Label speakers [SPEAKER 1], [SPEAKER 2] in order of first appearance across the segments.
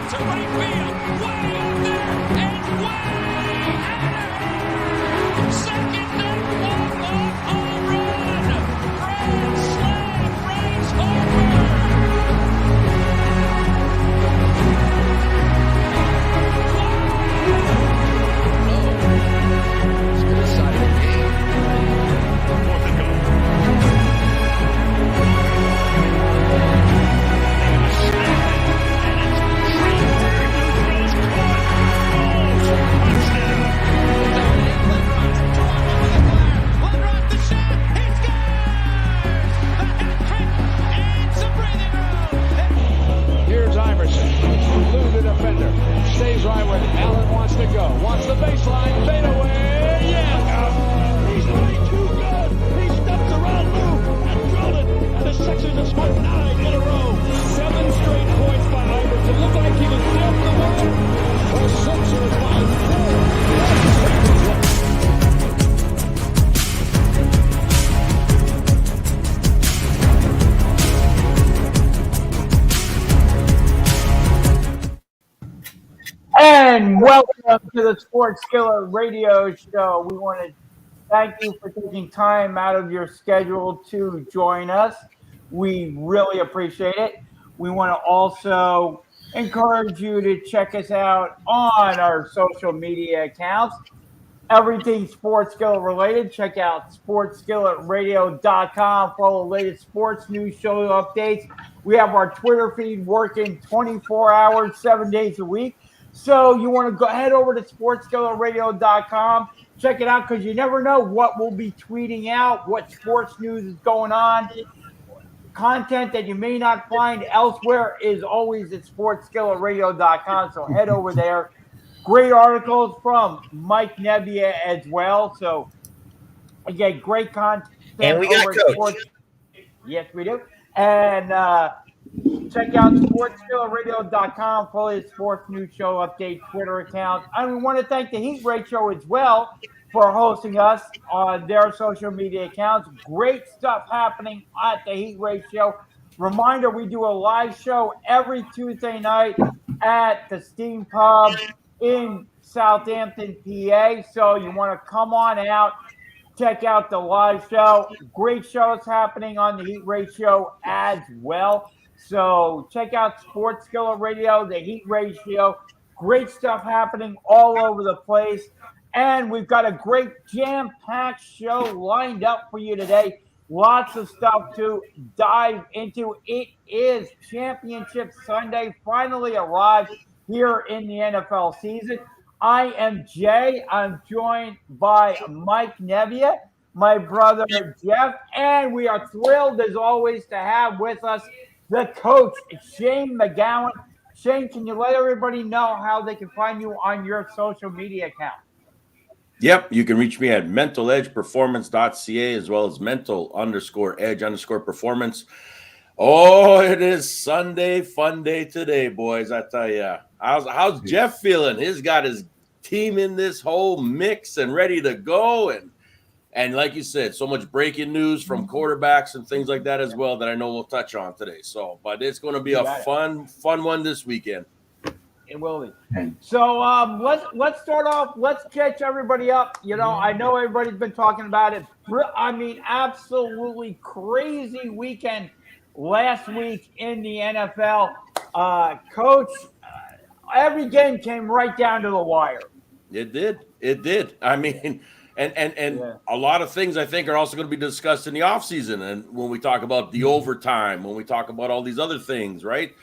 [SPEAKER 1] to right field. Way out there and way out of here. Second deck walk-off home run. Grand slam race homer.
[SPEAKER 2] Stays right where Allen wants to go. Wants the baseline. Fade away. Yeah. He's way too good. He steps around Lou and drilled it. And the Sixers have scored 9 in a row. 7 straight points by Iverson. Looked like he was dead the ball. The Sixers by 4.
[SPEAKER 3] And welcome to the Sports Skillet Radio Show. We want to thank you for taking time out of your schedule to join us. We really appreciate it. We want to also encourage you to check us out on our social media accounts. Everything Sports Skillet related. Check out sportsskilletradio.com for all the latest sports news, show updates. We have our Twitter feed working 24 hours, 7 days a week. So you want to go head over to sportsskilletradio.com. Check it out because you never know what we'll be tweeting out, what sports news is going on. Content that you may not find elsewhere is always at sportsskilletradio.com. So head over there. Great articles from Mike Nebbia as well. So again, great content.
[SPEAKER 4] And we got Coach.
[SPEAKER 3] Sports. Yes, we do. And check out sportsskilletradio.com for the sports news show update Twitter account. And we want to thank the Heat Rate Show as well for hosting us on their social media accounts. Great stuff happening at the Heat Rate Show. Reminder, we do a live show every Tuesday night at the Steam Pub in Southampton, PA. So you want to come on out, check out the live show. Great shows happening on the Heat Rate Show as well. So check out Sports Skillet Radio, the Heat Ratio. Great stuff happening all over the place. And we've got a great jam-packed show lined up for you today. Lots of stuff to dive into. It is Championship Sunday, finally arrived here in the NFL season. I am Jay. I'm joined by Mike Nebbia, my brother Jeff, and we are thrilled as always to have with us the coach, Shane McGowan. Shane, can you let everybody know how they can find you on your social media account?
[SPEAKER 4] Yep, you can reach me at mentaledgeperformance.ca as well as mental_edge_performance. Oh, it is Sunday, fun day today, boys. I tell you. How's Jeff feeling? He's got his team in this whole mix and ready to go. And like you said, so much breaking news from quarterbacks and things like that as well that I know we'll touch on today. So, but it's going to be a fun one this weekend.
[SPEAKER 3] It will be. So let's start off. Let's catch everybody up. You know, I know everybody's been talking about it. I mean, absolutely crazy weekend last week in the NFL. Coach, every game came right down to the wire.
[SPEAKER 4] It did. I mean, and a lot of things I think are also going to be discussed in the offseason. And when we talk about the overtime, when we talk about all these other things, right?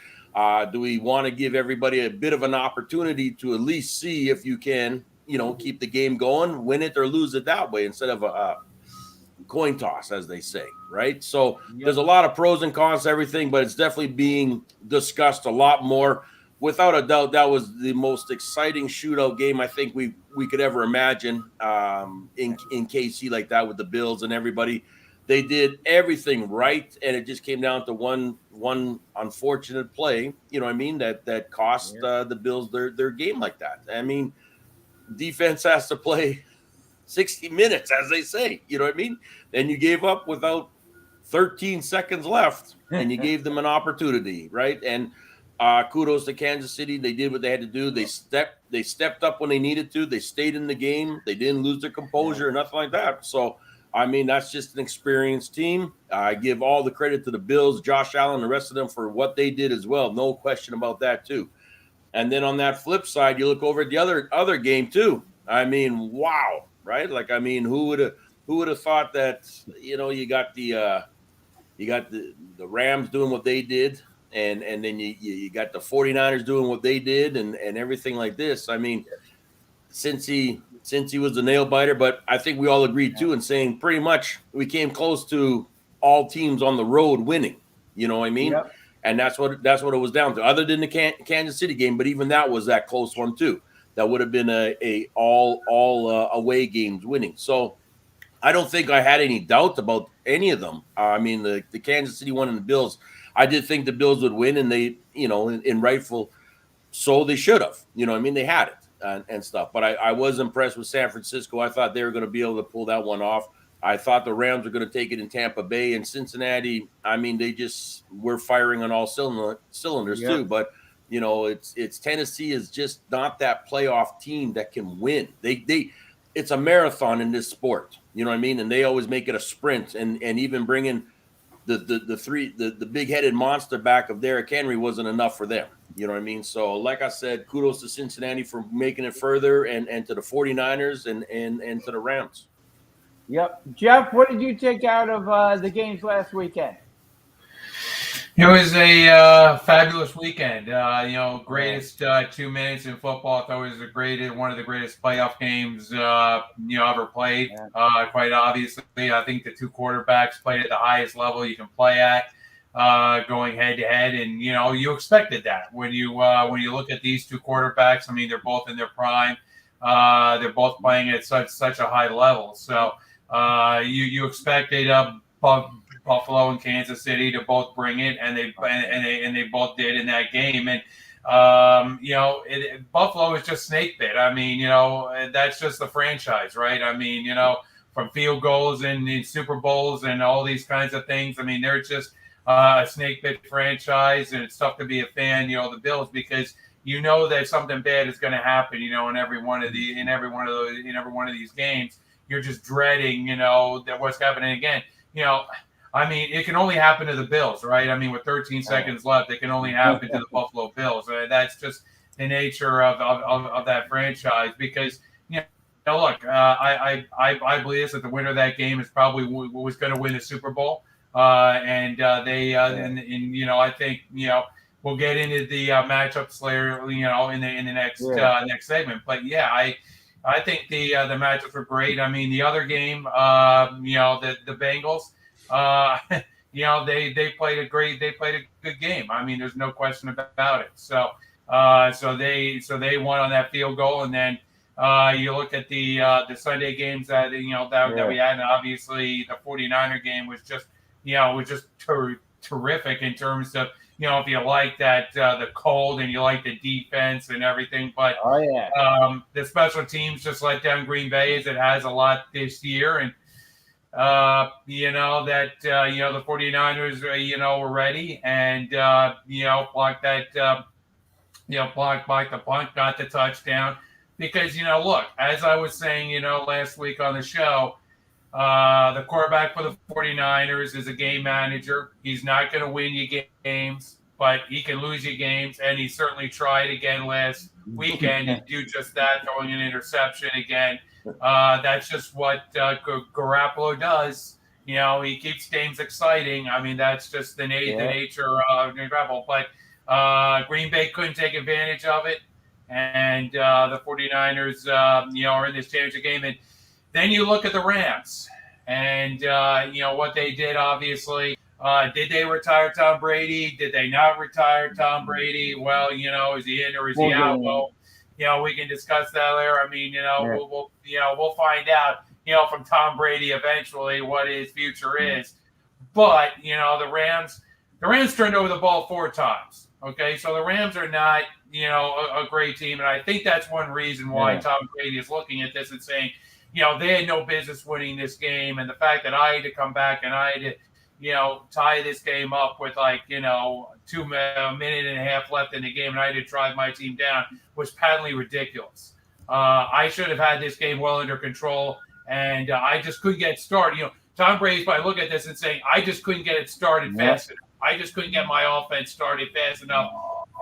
[SPEAKER 4] Do we want to give everybody a bit of an opportunity to at least see if you can, keep the game going, win it or lose it that way instead of a coin toss, as they say, right? So there's a lot of pros and cons to everything, but it's definitely being discussed a lot more. Without a doubt, that was the most exciting shootout game I think we could ever imagine in KC like that with the Bills and everybody. They did everything right, and it just came down to one unfortunate play, you know what I mean, that cost the Bills their game like that. I mean, defense has to play 60 minutes, as they say, you know what I mean? And you gave up without 13 seconds left, and you gave them an opportunity, right? And kudos to Kansas City. They did what they had to do. They stepped up when they needed to. They stayed in the game. They didn't lose their composure or nothing like that. So, I mean, that's just an experienced team. I give all the credit to the Bills, Josh Allen, the rest of them for what they did as well. No question about that too. And then on that flip side, you look over at the other game too. I mean, wow, right? Like, I mean, who would have thought that? You got the Rams doing what they did, and then you got the 49ers doing what they did, and everything like this. I mean, since he was the nail biter, but I think we all agreed too in saying pretty much we came close to all teams on the road winning. You know what I mean? Yep. And that's what it was down to, other than the Kansas City game. But even that was that close one too. That would have been a all away games winning. So I don't think I had any doubt about any of them. I mean, the Kansas City one and the Bills, I did think the Bills would win, and they, in rightful so they should have. You know what I mean? They had it and stuff. But I was impressed with San Francisco. I thought they were going to be able to pull that one off. I thought the Rams were going to take it in Tampa Bay, and Cincinnati, I mean, they just were firing on all cylinders too. But, it's Tennessee is just not that playoff team that can win. It's a marathon in this sport. You know what I mean? And they always make it a sprint, and even bringing the big-headed monster back of Derrick Henry wasn't enough for them. You know what I mean? So, like I said, kudos to Cincinnati for making it further, and to the 49ers and to the Rams.
[SPEAKER 3] Yep. Jeff, what did you take out of the games last weekend?
[SPEAKER 5] It was a fabulous weekend. Greatest 2 minutes in football. I thought it was one of the greatest playoff games ever played. Quite obviously, I think the two quarterbacks played at the highest level you can play at, going head to head, and you expected that when you look at these two quarterbacks. I mean, they're both in their prime. They're both playing at such a high level. So you expected Buffalo and Kansas City to both bring it, and they both did in that game. And Buffalo is just snake bit. I mean, that's just the franchise, right? I mean, from field goals and in Super Bowls and all these kinds of things. I mean, they're just a snake bit franchise, and it's tough to be a fan, the Bills, because that something bad is going to happen, in every one of these games. You're just dreading, that what's happening again. I mean, it can only happen to the Bills, right? I mean, with 13 seconds left, it can only happen to the Buffalo Bills. That's just the nature of that franchise. Because, look, I believe this, that the winner of that game is probably was going to win the Super Bowl, and I think we'll get into the matchups later, in the next segment. But yeah, I think the matchups were great. I mean, the other game, the Bengals. They played a good game. I mean, there's no question about it. So they won on that field goal, and then you look at the Sunday games that we had, and obviously the 49er game was just terrific in terms of if you like that the cold and you like the defense and everything, but the special teams just let down Green Bay, as it has a lot this year, and the 49ers, were ready and, blocked that, blocked the punt, got the touchdown because, look, as I was saying, last week on the show, the quarterback for the 49ers is a game manager. He's not going to win you games, but he can lose you games. And he certainly tried again last weekend to do just that, throwing an interception again. That's just what Garoppolo does. He keeps games exciting. I mean, that's just the nature of Garoppolo. But Green Bay couldn't take advantage of it. And the 49ers, are in this championship game. And then you look at the Rams and, what they did, obviously. Did they retire Tom Brady? Did they not retire Tom Brady? Well, is he in or is he out? Well, we can discuss that later. I mean, we'll find out, from Tom Brady eventually what his future is. But, the Rams turned over the ball 4 times. Okay, so the Rams are not, a great team, and I think that's one reason why Tom Brady is looking at this and saying, they had no business winning this game, and the fact that I had to come back and I had to, tie this game up with a minute and a half left in the game, and I had to drive my team down was patently ridiculous. I should have had this game well under control, and I just couldn't get started. Tom Brady's probably looking at this and saying, I just couldn't get it started fast enough. I just couldn't get my offense started fast enough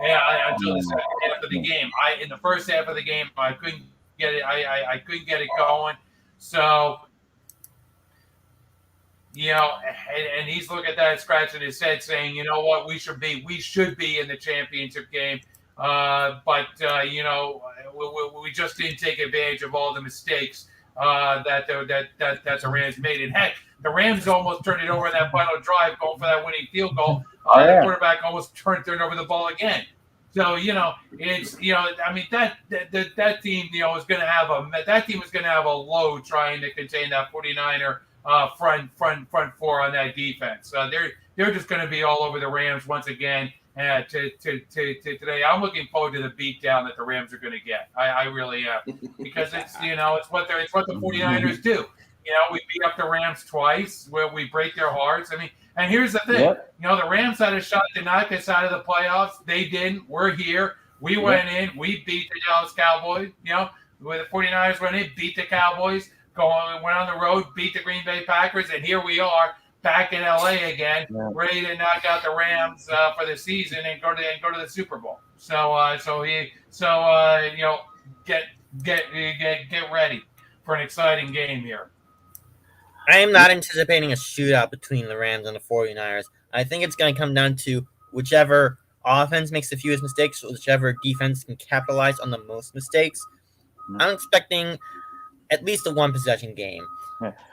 [SPEAKER 5] until the second half of the game. In the first half of the game, I couldn't get it. I couldn't get it going. So, and he's looking at that, scratching his head, saying, you know what, we should be in the championship game. But we just didn't take advantage of all the mistakes that the Rams made. And heck, the Rams almost turned it over in that final drive, going for that winning field goal. The quarterback almost turned over the ball again. So it's that team is going to have a load trying to contain that 49er front four on that defense. They're just going to be all over the Rams once again. Today, I'm looking forward to the beatdown that the Rams are going to get. I really am, because it's what the 49ers do. We beat up the Rams twice, where we break their hearts. And here's the thing. The Rams had a shot to knock us out of the playoffs. They didn't. We're here. We went in. We beat the Dallas Cowboys. Where the 49ers went in, beat the Cowboys. Went on the road, beat the Green Bay Packers, and here we are back in LA again, ready to knock out the Rams for the season and go to the Super Bowl. Get ready for an exciting game here.
[SPEAKER 6] I am not anticipating a shootout between the Rams and the 49ers. I think it's going to come down to whichever offense makes the fewest mistakes, whichever defense can capitalize on the most mistakes. I'm expecting at least a one-possession game.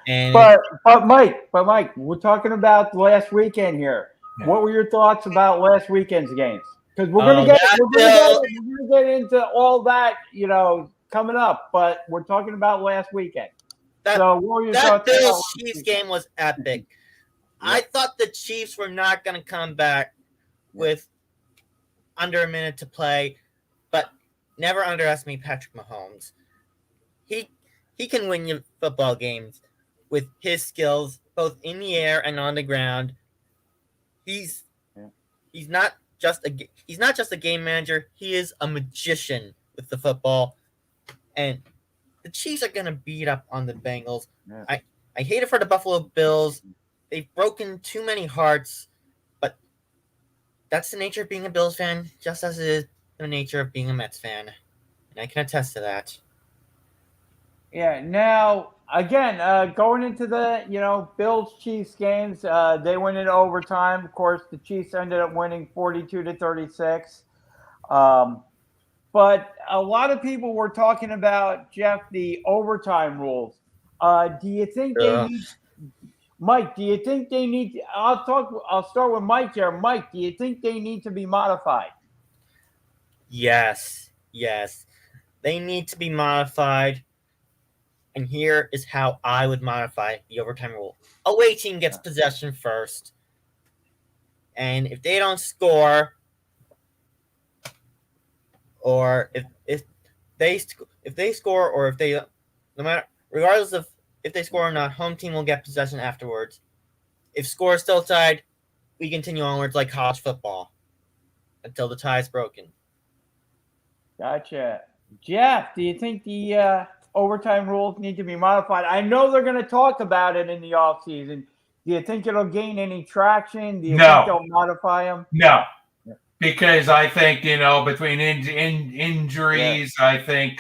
[SPEAKER 6] And
[SPEAKER 3] but Mike, we're talking about last weekend here. What were your thoughts about last weekend's games? Because we're gonna get into all that, coming up. But we're talking about last weekend. So what were your thoughts? That Bills
[SPEAKER 6] Chiefs game was epic. I thought the Chiefs were not going to come back with under a minute to play, but never underestimate Patrick Mahomes. He can win you football games with his skills, both in the air and on the ground. He's not just a game manager. He is a magician with the football. And the Chiefs are going to beat up on the Bengals. I hate it for the Buffalo Bills. They've broken too many hearts, but that's the nature of being a Bills fan, just as it is the nature of being a Mets fan. And I can attest to that.
[SPEAKER 3] Yeah. Now, again, going into the Bills-Chiefs games, they went into overtime. Of course, the Chiefs ended up winning 42-36. But a lot of people were talking about, Jeff, the overtime rules. Do you think they need, Mike? Do you think they need? I'll start with Mike here. Mike, do you think they need to be modified?
[SPEAKER 6] Yes, they need to be modified. And here is how I would modify the overtime rule. Away team gets possession first. And if they don't score, or if they score, or if they, no matter, regardless of if they score or not, home team will get possession afterwards. If score is still tied, we continue onwards like college football until the tie is broken.
[SPEAKER 3] Gotcha. Jeff, do you think the overtime rules need to be modified? I know they're going to talk about it in the offseason. Do you think it'll gain any traction? Do you think they'll modify them?
[SPEAKER 5] No. Because I think, between injuries, I think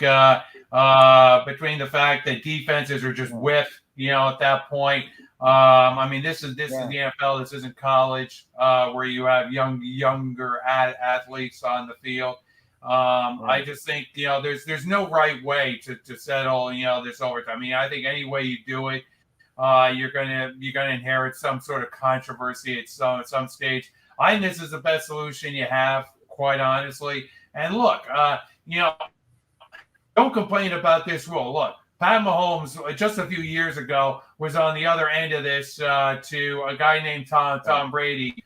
[SPEAKER 5] between the fact that defenses are just whiffed, at that point. This is the NFL. This isn't college, where you have younger athletes on the field. I just think there's no right way to settle this overtime. I think any way you do it, you're gonna inherit some sort of controversy at some stage. I think this is the best solution you have, quite honestly. And look, don't complain about this rule. Look, Pat Mahomes just a few years ago was on the other end of this to a guy named Tom Brady,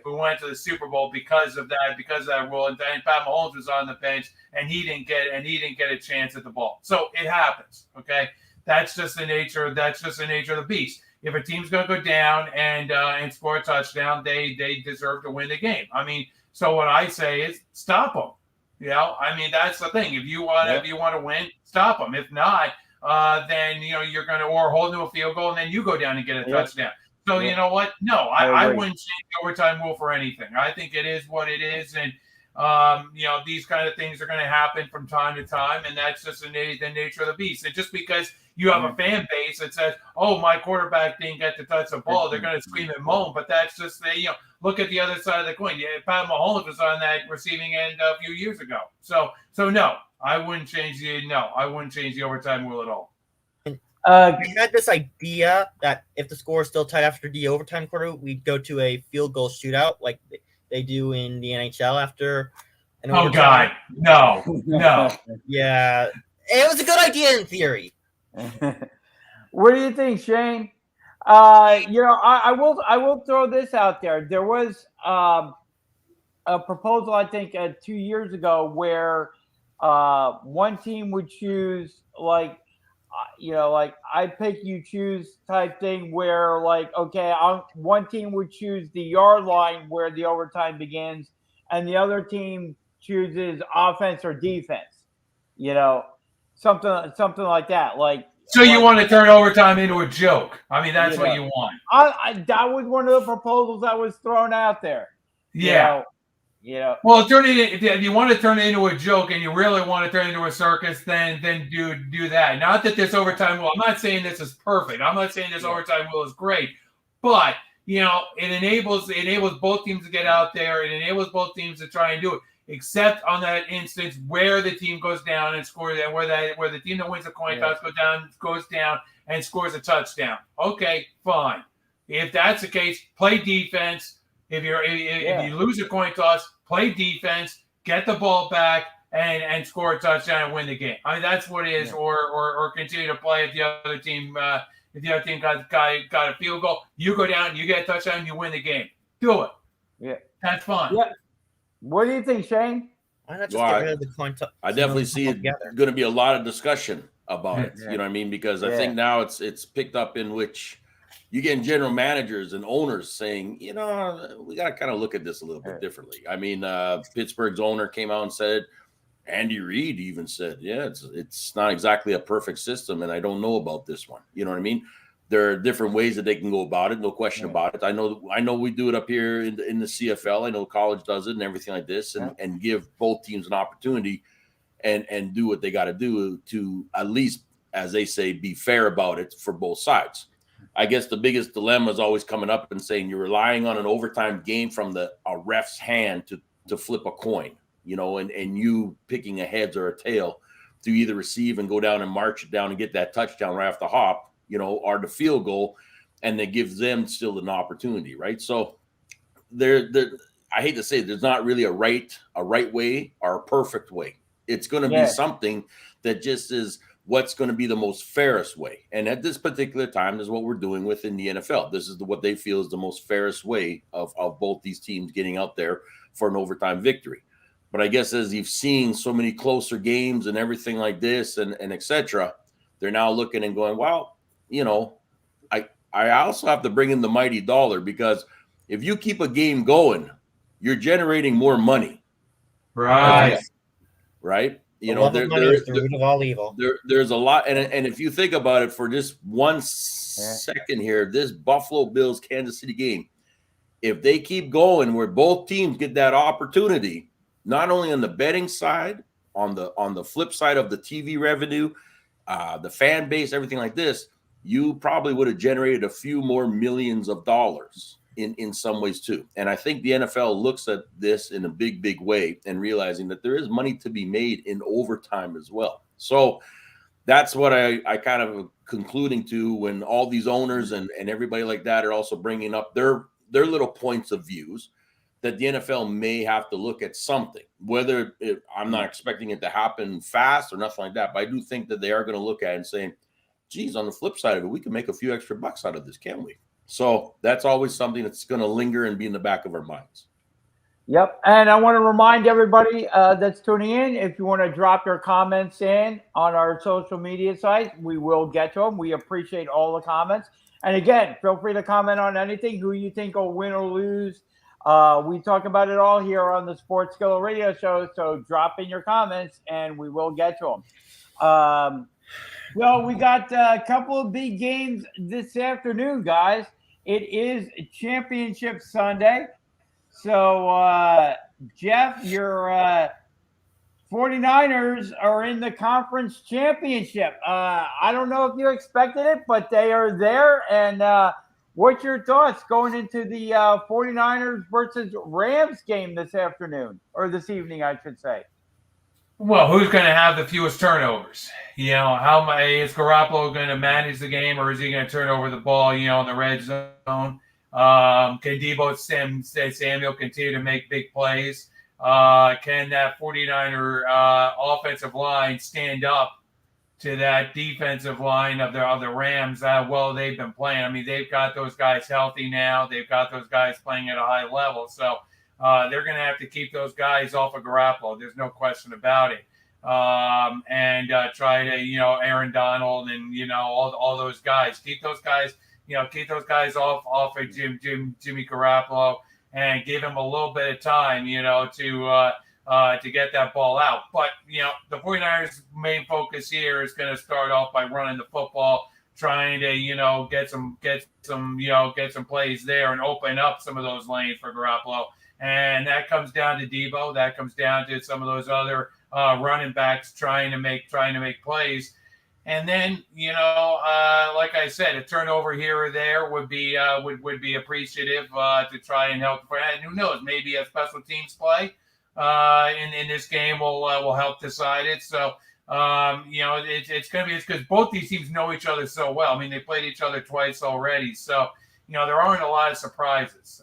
[SPEAKER 5] who went to the Super Bowl because of that rule. And then Pat Mahomes was on the bench, and he didn't get a chance at the ball. So it happens. Okay, that's just the nature of the beast. if a team's going to go down and score a touchdown, they deserve to win the game. I mean, so what I say is stop them. You know, I mean, that's the thing. If you want to win, stop them. If not, then you're going to or hold to a field goal and then you go down and get a touchdown. So you know what? No, I wouldn't change the overtime rule for anything. I think it is what it is, and these kind of things are going to happen from time to time, and that's just the nature of the beast. And just because you have a fan base that says, "Oh, my quarterback didn't get to touch the ball," they're going to scream and moan. But that's just look at the other side of the coin. Yeah, Pat Mahomes was on that receiving end a few years ago. So no, I wouldn't change the overtime rule at all.
[SPEAKER 6] I had this idea that if the score is still tight after the overtime quarter, we'd go to a field goal shootout like they do in the NHL after an overtime.
[SPEAKER 5] God, no.
[SPEAKER 6] Yeah, it was a good idea in theory.
[SPEAKER 3] What do you think, Shane? I will throw this out there. There was a proposal, I think, 2 years ago where one team would choose like I pick, you choose type thing where one team would choose the yard line where the overtime begins and the other team chooses offense or defense, something like that.
[SPEAKER 5] So you want to turn overtime into a joke. I mean, that's what you want.
[SPEAKER 3] That was one of the proposals that was thrown out there.
[SPEAKER 5] Yeah. Well, if you want to turn it into a joke and you really want to turn it into a circus, then do that. Not that this overtime rule. I'm not saying this is perfect. I'm not saying this overtime rule is great, but it enables both teams to get out there. It enables both teams to try and do it. Except on that instance where the team goes down and scores, and where the team that wins the coin toss goes down and scores a touchdown. Okay, fine. If that's the case, play defense. If you lose a coin toss, play defense, get the ball back, and score a touchdown and win the game. I mean, that's what it is. Yeah. Or continue to play if the other team got a field goal, you go down, you get a touchdown, you win the game. Do it.
[SPEAKER 3] Yeah,
[SPEAKER 5] that's fun.
[SPEAKER 3] Yeah. What do you think, Shane?
[SPEAKER 6] Why not just get rid of the coin toss?
[SPEAKER 4] I definitely see it going to be a lot of discussion about it. You know what I mean? Because I think now it's picked up in which you get general managers and owners saying, we got to kind of look at this a little bit differently. I mean, Pittsburgh's owner came out and said, Andy Reid even said, it's not exactly a perfect system, and I don't know about this one. You know what I mean? There are different ways that they can go about it, no question about it. I know we do it up here in the CFL. I know college does it and everything like this, and give both teams an opportunity and do what they got to do to at least, as they say, be fair about it for both sides. I guess the biggest dilemma is always coming up and saying you're relying on an overtime game from a ref's hand to flip a coin, and you picking a heads or a tail to either receive and go down and march it down and get that touchdown right off the hop, or the field goal, and that gives them still an opportunity, right? So I hate to say there's not really a right way or a perfect way. It's going to be something that just is what's going to be the most fairest way. And at this particular time is what we're doing within the NFL. This is what they feel is the most fairest way of both these teams getting out there for an overtime victory. But I guess as you've seen so many closer games and everything like this and et cetera, they're now looking and going, well, I also have to bring in the mighty dollar, because if you keep a game going, you're generating more money.
[SPEAKER 5] Right.
[SPEAKER 4] Right.
[SPEAKER 6] Money is the root of all evil.
[SPEAKER 4] There's a lot. And if you think about it for just 1 second here, this Buffalo Bills Kansas City game, if they keep going where both teams get that opportunity, not only on the betting side, on the flip side of the TV revenue, the fan base, everything like this, you probably would have generated a few more millions of dollars in some ways too. And I think the NFL looks at this in a big, big way and realizing that there is money to be made in overtime as well. So that's what I kind of concluding to when all these owners and everybody like that are also bringing up their little points of views, that the NFL may have to look at something, I'm not expecting it to happen fast or nothing like that, but I do think that they are going to look at it and saying, geez, on the flip side of it, we can make a few extra bucks out of this, can't we? So that's always something that's going to linger and be in the back of our minds.
[SPEAKER 3] Yep. And I want to remind everybody that's tuning in, if you want to drop your comments in on our social media sites, we will get to them. We appreciate all the comments. And again, feel free to comment on anything, who you think will win or lose. We talk about it all here on the Sports Skillet Radio Show, so drop in your comments and we will get to them. Well, we got a couple of big games this afternoon, guys. It is Championship Sunday. So, Jeff, your 49ers are in the conference championship. I don't know if you expected it, but they are there. And what's your thoughts going into the 49ers versus Rams game this afternoon, or this evening, I should say?
[SPEAKER 5] Well, who's going to have the fewest turnovers? You know, is Garoppolo going to manage the game, or is he going to turn over the ball, in the red zone? Can Deebo Samuel continue to make big plays? Can that 49er offensive line stand up to that defensive line of the Rams? Well, they've been playing. I mean, they've got those guys healthy now. They've got those guys playing at a high level. So they're going to have to keep those guys off of Garoppolo. There's no question about it. And try to, Aaron Donald and, all those guys. Keep those guys off of Jimmy Garoppolo and give him a little bit of time, to get that ball out. But, the 49ers' main focus here is going to start off by running the football, trying to, get some plays there and open up some of those lanes for Garoppolo. And that comes down to Deebo. That comes down to some of those other running backs trying to make plays. And then, like I said, a turnover here or there would be appreciative to try and help. And who knows, maybe a special teams play in this game will help decide it. So, it's going to be because both these teams know each other so well. I mean, they played each other twice already. So, there aren't a lot of surprises.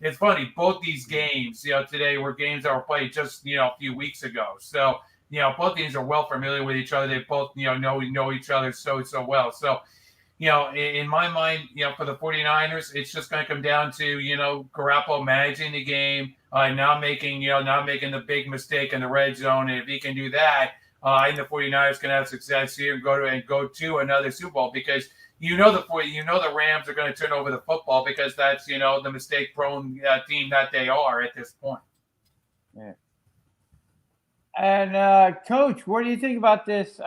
[SPEAKER 5] It's funny, both these games, today were games that were played just, a few weeks ago. So, both teams are well familiar with each other. They both, know each other so well. So, in my mind, for the 49ers, it's just going to come down to, Garoppolo managing the game, not making the big mistake in the red zone. And if he can do that, I think the 49ers can have success here and go to another Super Bowl, because the Rams are going to turn over the football, because that's, the mistake-prone team that they are at this point.
[SPEAKER 3] Yeah. And, Coach, what do you think about this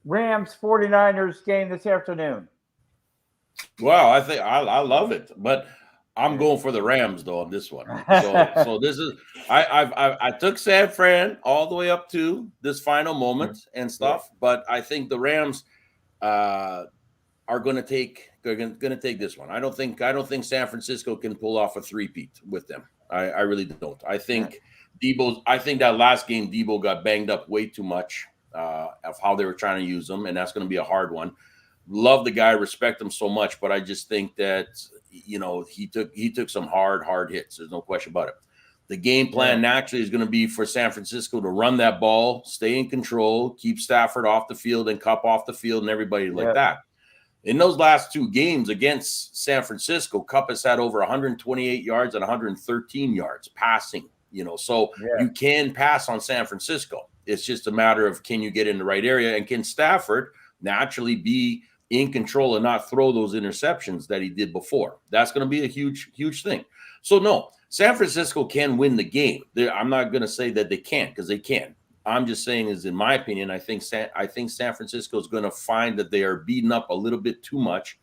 [SPEAKER 3] Rams 49ers game this afternoon?
[SPEAKER 4] Well, I think I love it, but I'm going for the Rams though on this one. So this is I took San Fran all the way up to this final moment and stuff, but I think the Rams are going to take this one. I don't think San Francisco can pull off a three-peat with them. I really don't. I think that last game Deebo got banged up way too much of how they were trying to use him, and that's going to be a hard one. Love the guy, respect him so much, but I just think that he took some hard hits. There's no question about it. The game plan naturally is going to be for San Francisco to run that ball, stay in control, keep Stafford off the field and Kupp off the field and everybody like that. In those last two games against San Francisco, Kupp has had over 128 yards and 113 yards passing. So you can pass on San Francisco. It's just a matter of, can you get in the right area, and can Stafford naturally be in control and not throw those interceptions that he did before. That's going to be a huge thing. So no, San Francisco can win the game. I'm not going to say that they can't, because they can. I'm just saying, is in my opinion, I think San Francisco is going to find that they are beaten up a little bit too much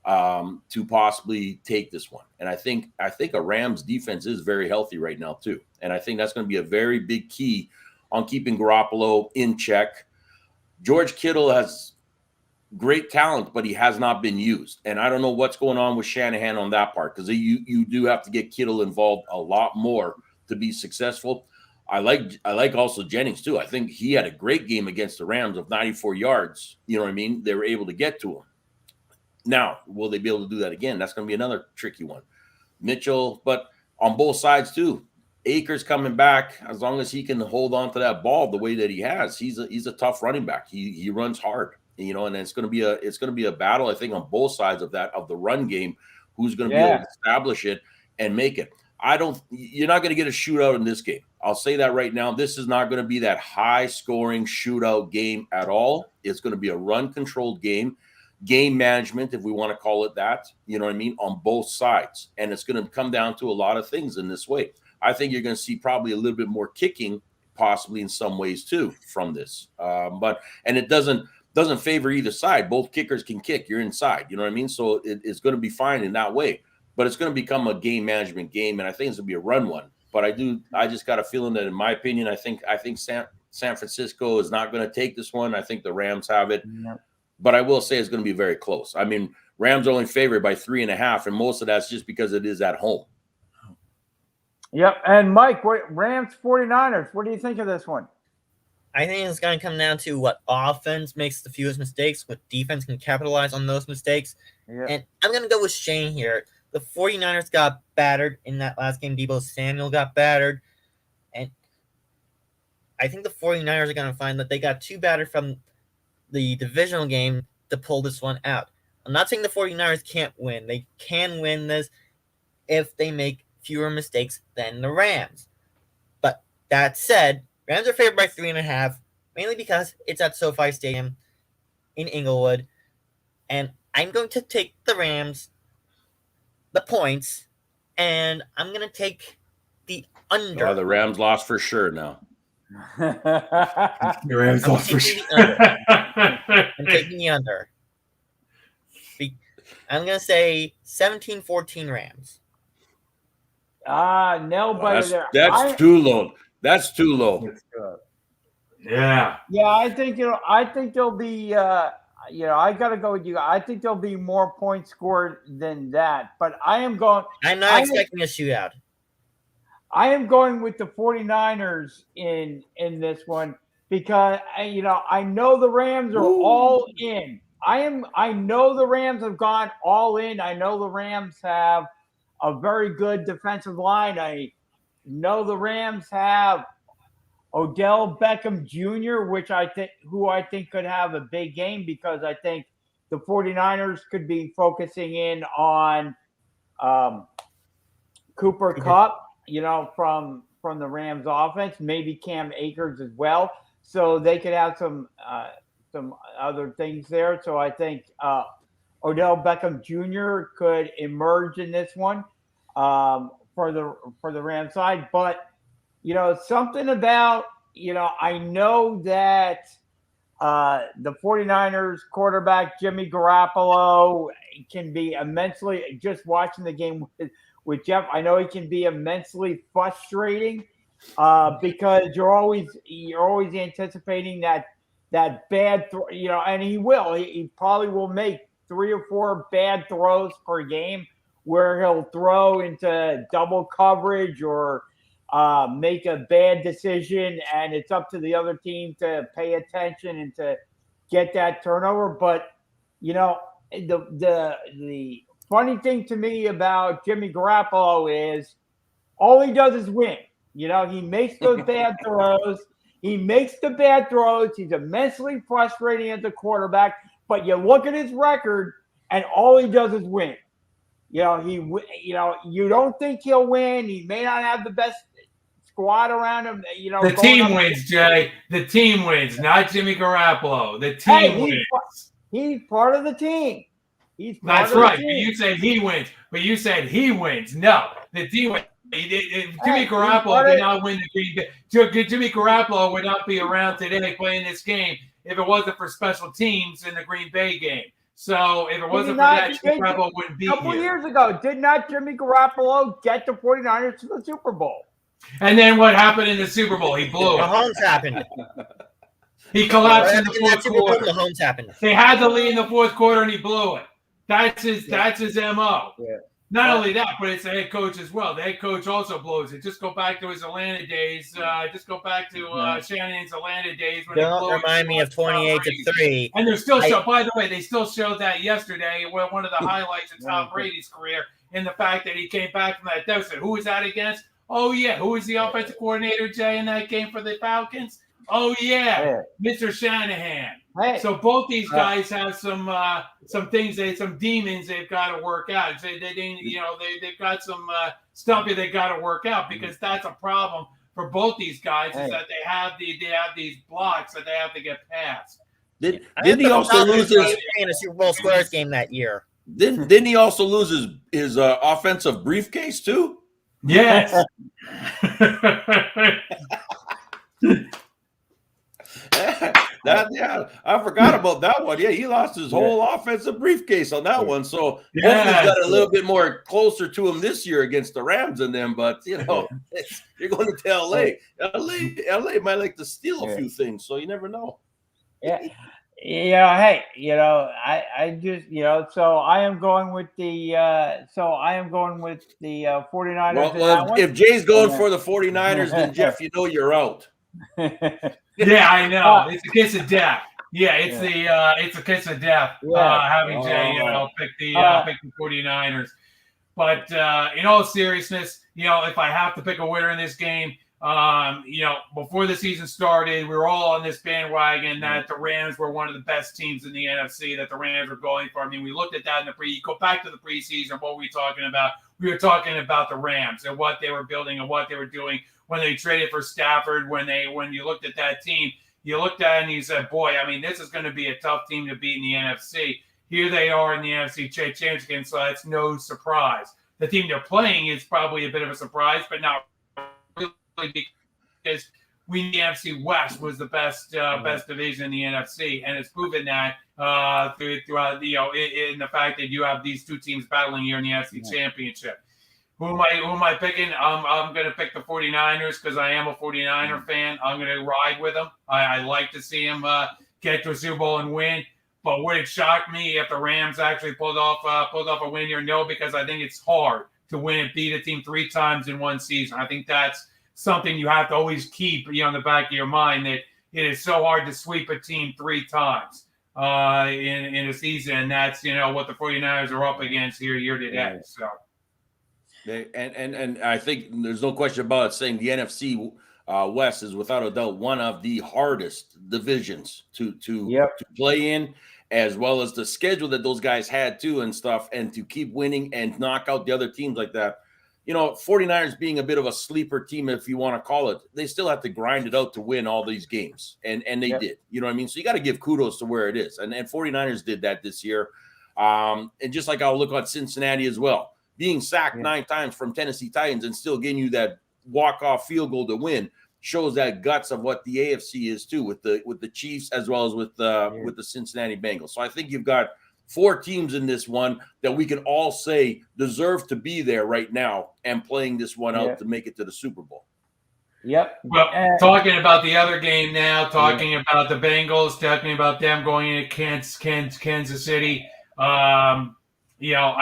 [SPEAKER 4] to possibly take this one. And I think a Rams defense is very healthy right now too. And I think that's going to be a very big key on keeping Garoppolo in check. George Kittle has great talent, but he has not been used. And I don't know what's going on with Shanahan on that part, because you do have to get Kittle involved a lot more to be successful. I like also Jennings too. I think he had a great game against the Rams of 94 yards. You know what I mean? They were able to get to him. Now, will they be able to do that again? That's going to be another tricky one. Mitchell, but on both sides too. Akers coming back, as long as he can hold on to that ball the way that he has, he's a tough running back. He runs hard, and it's going to be a battle, I think, on both sides of the run game. Who's going to be able to establish it and make it? You're not going to get a shootout in this game. I'll say that right now. This is not going to be that high-scoring shootout game at all. It's going to be a run-controlled game management, if we want to call it that, you know what I mean, on both sides. And it's going to come down to a lot of things in this way. I think you're going to see probably a little bit more kicking, possibly in some ways too, from this. And it doesn't favor either side. Both kickers can kick. You're inside, you know what I mean? So it's going to be fine in that way. But it's going to become a game management game, and I think it's going to be a run one. But I just got a feeling that, in my opinion, I think San Francisco is not going to take this one. I think the Rams have it. Yep. But I will say it's going to be very close. I mean, Rams only favored by 3.5, and most of that's just because it is at home.
[SPEAKER 3] Yep. And Mike, Rams 49ers, what do you think of this one?
[SPEAKER 6] I think it's going to come down to what offense makes the fewest mistakes, what defense can capitalize on those mistakes. Yep. And I'm going to go with Shane here. The 49ers got battered in that last game. Deebo Samuel got battered. And I think the 49ers are going to find that they got too battered from the divisional game to pull this one out. I'm not saying the 49ers can't win. They can win this if they make fewer mistakes than the Rams. But that said, Rams are favored by 3.5, mainly because it's at SoFi Stadium in Inglewood. And I'm going to take the Rams, the points, and I'm going to take the under.
[SPEAKER 4] Oh, the Rams lost for sure now.
[SPEAKER 5] The Rams lost for sure.
[SPEAKER 6] I'm taking the under. I'm going to say 17-14 Rams.
[SPEAKER 3] Nail biter there.
[SPEAKER 4] That's too low. That's too low.
[SPEAKER 5] Yeah.
[SPEAKER 3] Yeah, I think there'll be I got to go with you. I think there'll be more points scored than that. But I'm not
[SPEAKER 6] expecting a shootout.
[SPEAKER 3] I am going with the 49ers in this one because I know the Rams are all in. I know the Rams have gone all in. I know the Rams have a very good defensive line. I know the Rams have Odell Beckham Jr., who I think could have a big game because I think the 49ers could be focusing in on Cooper Kupp, from the Rams offense, maybe Cam Akers as well. So they could have some other things there. So I think Odell Beckham Jr. could emerge in this one for the Rams side. But something about, I know that the 49ers quarterback, Jimmy Garoppolo, can be immensely, just watching the game with Jeff, I know he can be immensely frustrating because you're always anticipating that bad throw, and he will. He probably will make 3 or 4 bad throws per game where he'll throw into double coverage or make a bad decision, and it's up to the other team to pay attention and to get that turnover. But the funny thing to me about Jimmy Garoppolo is all he does is win. He makes those bad throws. He makes the bad throws. He's immensely frustrating as a quarterback. But you look at his record, and all he does is win. You don't think he'll win. He may not have the best squad around him.
[SPEAKER 5] The team wins, Jay. The team wins, not Jimmy Garoppolo. The team wins.
[SPEAKER 3] He's part of the team.
[SPEAKER 5] That's right. But you said he wins. No, the team wins. Jimmy Garoppolo did not win the Green Bay. Jimmy Garoppolo would not be around today playing this game if it wasn't for special teams in the Green Bay game. So if it wasn't for that, Jimmy Garoppolo wouldn't be here.
[SPEAKER 3] A couple years ago, did not Jimmy Garoppolo get the 49ers to the Super Bowl?
[SPEAKER 5] And then what happened in the Super Bowl? He blew it.
[SPEAKER 6] Mahomes happened.
[SPEAKER 5] He collapsed in the fourth quarter.
[SPEAKER 6] Mahomes happened.
[SPEAKER 5] They had the lead in the fourth quarter, and he blew it. That's his MO. Yeah. Not only that, but it's the head coach as well. The head coach also blows it. Just go back to his Atlanta days. Just go back to Shannon's Atlanta days. When
[SPEAKER 6] Don't remind me of 28-3.
[SPEAKER 5] And they're still by the way, they still showed that yesterday. One of the highlights of Tom Brady's career in the fact that he came back from that deficit. Who was that against? Oh, yeah. Who was the offensive coordinator, Jay, in that game for the Falcons? Oh yeah, Mr. Shanahan.
[SPEAKER 3] Hey.
[SPEAKER 5] So both these guys have some things, some demons they've got to work out. They've got some stuff that they got to work out, because that's a problem for both these guys, is that they have these blocks that they have to get past.
[SPEAKER 4] Didn't he also lose his
[SPEAKER 6] in a Super Bowl Squares game that year?
[SPEAKER 4] Didn't he also lose his offensive briefcase too?
[SPEAKER 5] Yes.
[SPEAKER 4] I forgot about that one. Yeah, he lost his whole offensive briefcase on that one. So hopefully he's got a little bit more closer to him this year against the Rams and them. But you're going to LA. LA might like to steal a few things, so you never know.
[SPEAKER 3] Yeah. Yeah, hey, I just, so I am going with the 49ers.
[SPEAKER 4] Well, if Jay's going for the 49ers, then Jeff, you're out.
[SPEAKER 5] Yeah, I know. It's a kiss of death. Yeah, it's a kiss of death. Having Jay, pick the 49ers. But in all seriousness, if I have to pick a winner in this game, before the season started, we were all on this bandwagon that the Rams were one of the best teams in the NFC, that the Rams were going for. I mean, we looked at that in you go back to the preseason, what were we talking about? We were talking about the Rams and what they were building and what they were doing when they traded for Stafford. When you looked at that team, you looked at it and you said, boy, I mean, this is going to be a tough team to beat in the NFC. Here they are in the NFC Championship game, so that's no surprise. The team they're playing is probably a bit of a surprise, but not because the NFC West was the best division in the NFC, and it's proven that throughout in the fact that you have these two teams battling here in the NFC Championship. Who am I picking? I'm going to pick the 49ers because I am a 49er fan. I'm going to ride with them. I like to see them get to a Super Bowl and win. But would it shock me if the Rams actually pulled off a win here? No, because I think it's hard to win and beat a team 3 times in one season. I think that's something you have to always keep on the back of your mind, that it is so hard to sweep a team 3 times in a season. And that's, what the 49ers are up against here year to day. So.
[SPEAKER 4] And I think there's no question about it, saying the NFC West is without a doubt one of the hardest divisions to play in, as well as the schedule that those guys had too and stuff, and to keep winning and knock out the other teams like that. 49ers being a bit of a sleeper team, if you want to call it, they still have to grind it out to win all these games. And they did, you know what I mean? So you got to give kudos to where it is. And 49ers did that this year. And just like I'll look at Cincinnati as well, being sacked 9 times from Tennessee Titans and still getting you that walk-off field goal to win shows that guts of what the AFC is too, with the Chiefs as well as with the Cincinnati Bengals. So I think you've got 4 teams in this one that we can all say deserve to be there right now and playing this one out to make it to the Super Bowl.
[SPEAKER 3] Yep.
[SPEAKER 5] Well, talking about the other game now, talking about the Bengals, talking about them going into Kansas City. I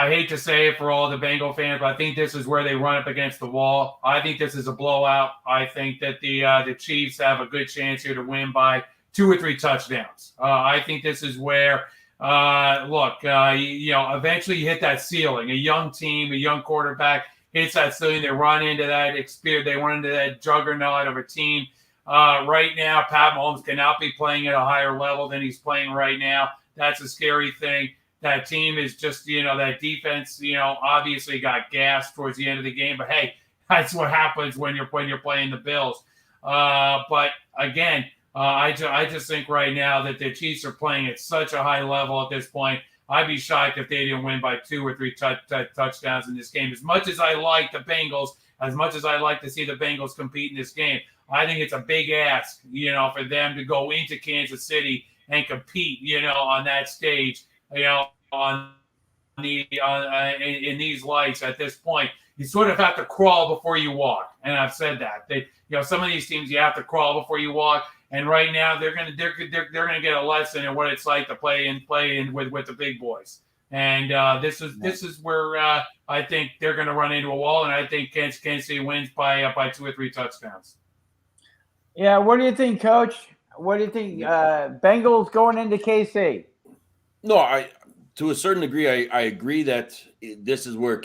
[SPEAKER 5] hate to say it for all the Bengal fans, but I think this is where they run up against the wall. I think this is a blowout. I think that the Chiefs have a good chance here to win by 2 or 3 touchdowns. I think this is where eventually you hit that ceiling. A young team, a young quarterback hits that ceiling. They run into that experience. They run into that juggernaut of a team. Right now, Pat Mahomes cannot be playing at a higher level than he's playing right now. That's a scary thing. That team is just, that defense, obviously got gassed towards the end of the game. But hey, that's what happens when you're playing the Bills. But again, I just think right now that the Chiefs are playing at such a high level at this point. I'd be shocked if they didn't win by 2 or 3 touchdowns in this game. As much as I like the Bengals, as much as I like to see the Bengals compete in this game, I think it's a big ask, for them to go into Kansas City and compete, on that stage, in these lights at this point. You sort of have to crawl before you walk, and I've said that. Some of these teams you have to crawl before you walk. And right now they're gonna get a lesson in what it's like to play in with the big boys. And this is where I think they're gonna run into a wall, and I think Kansas City wins by 2 or 3 touchdowns.
[SPEAKER 3] Yeah, what do you think, Coach? What do you think? Bengals going into KC?
[SPEAKER 4] No, to a certain degree, I agree that this is where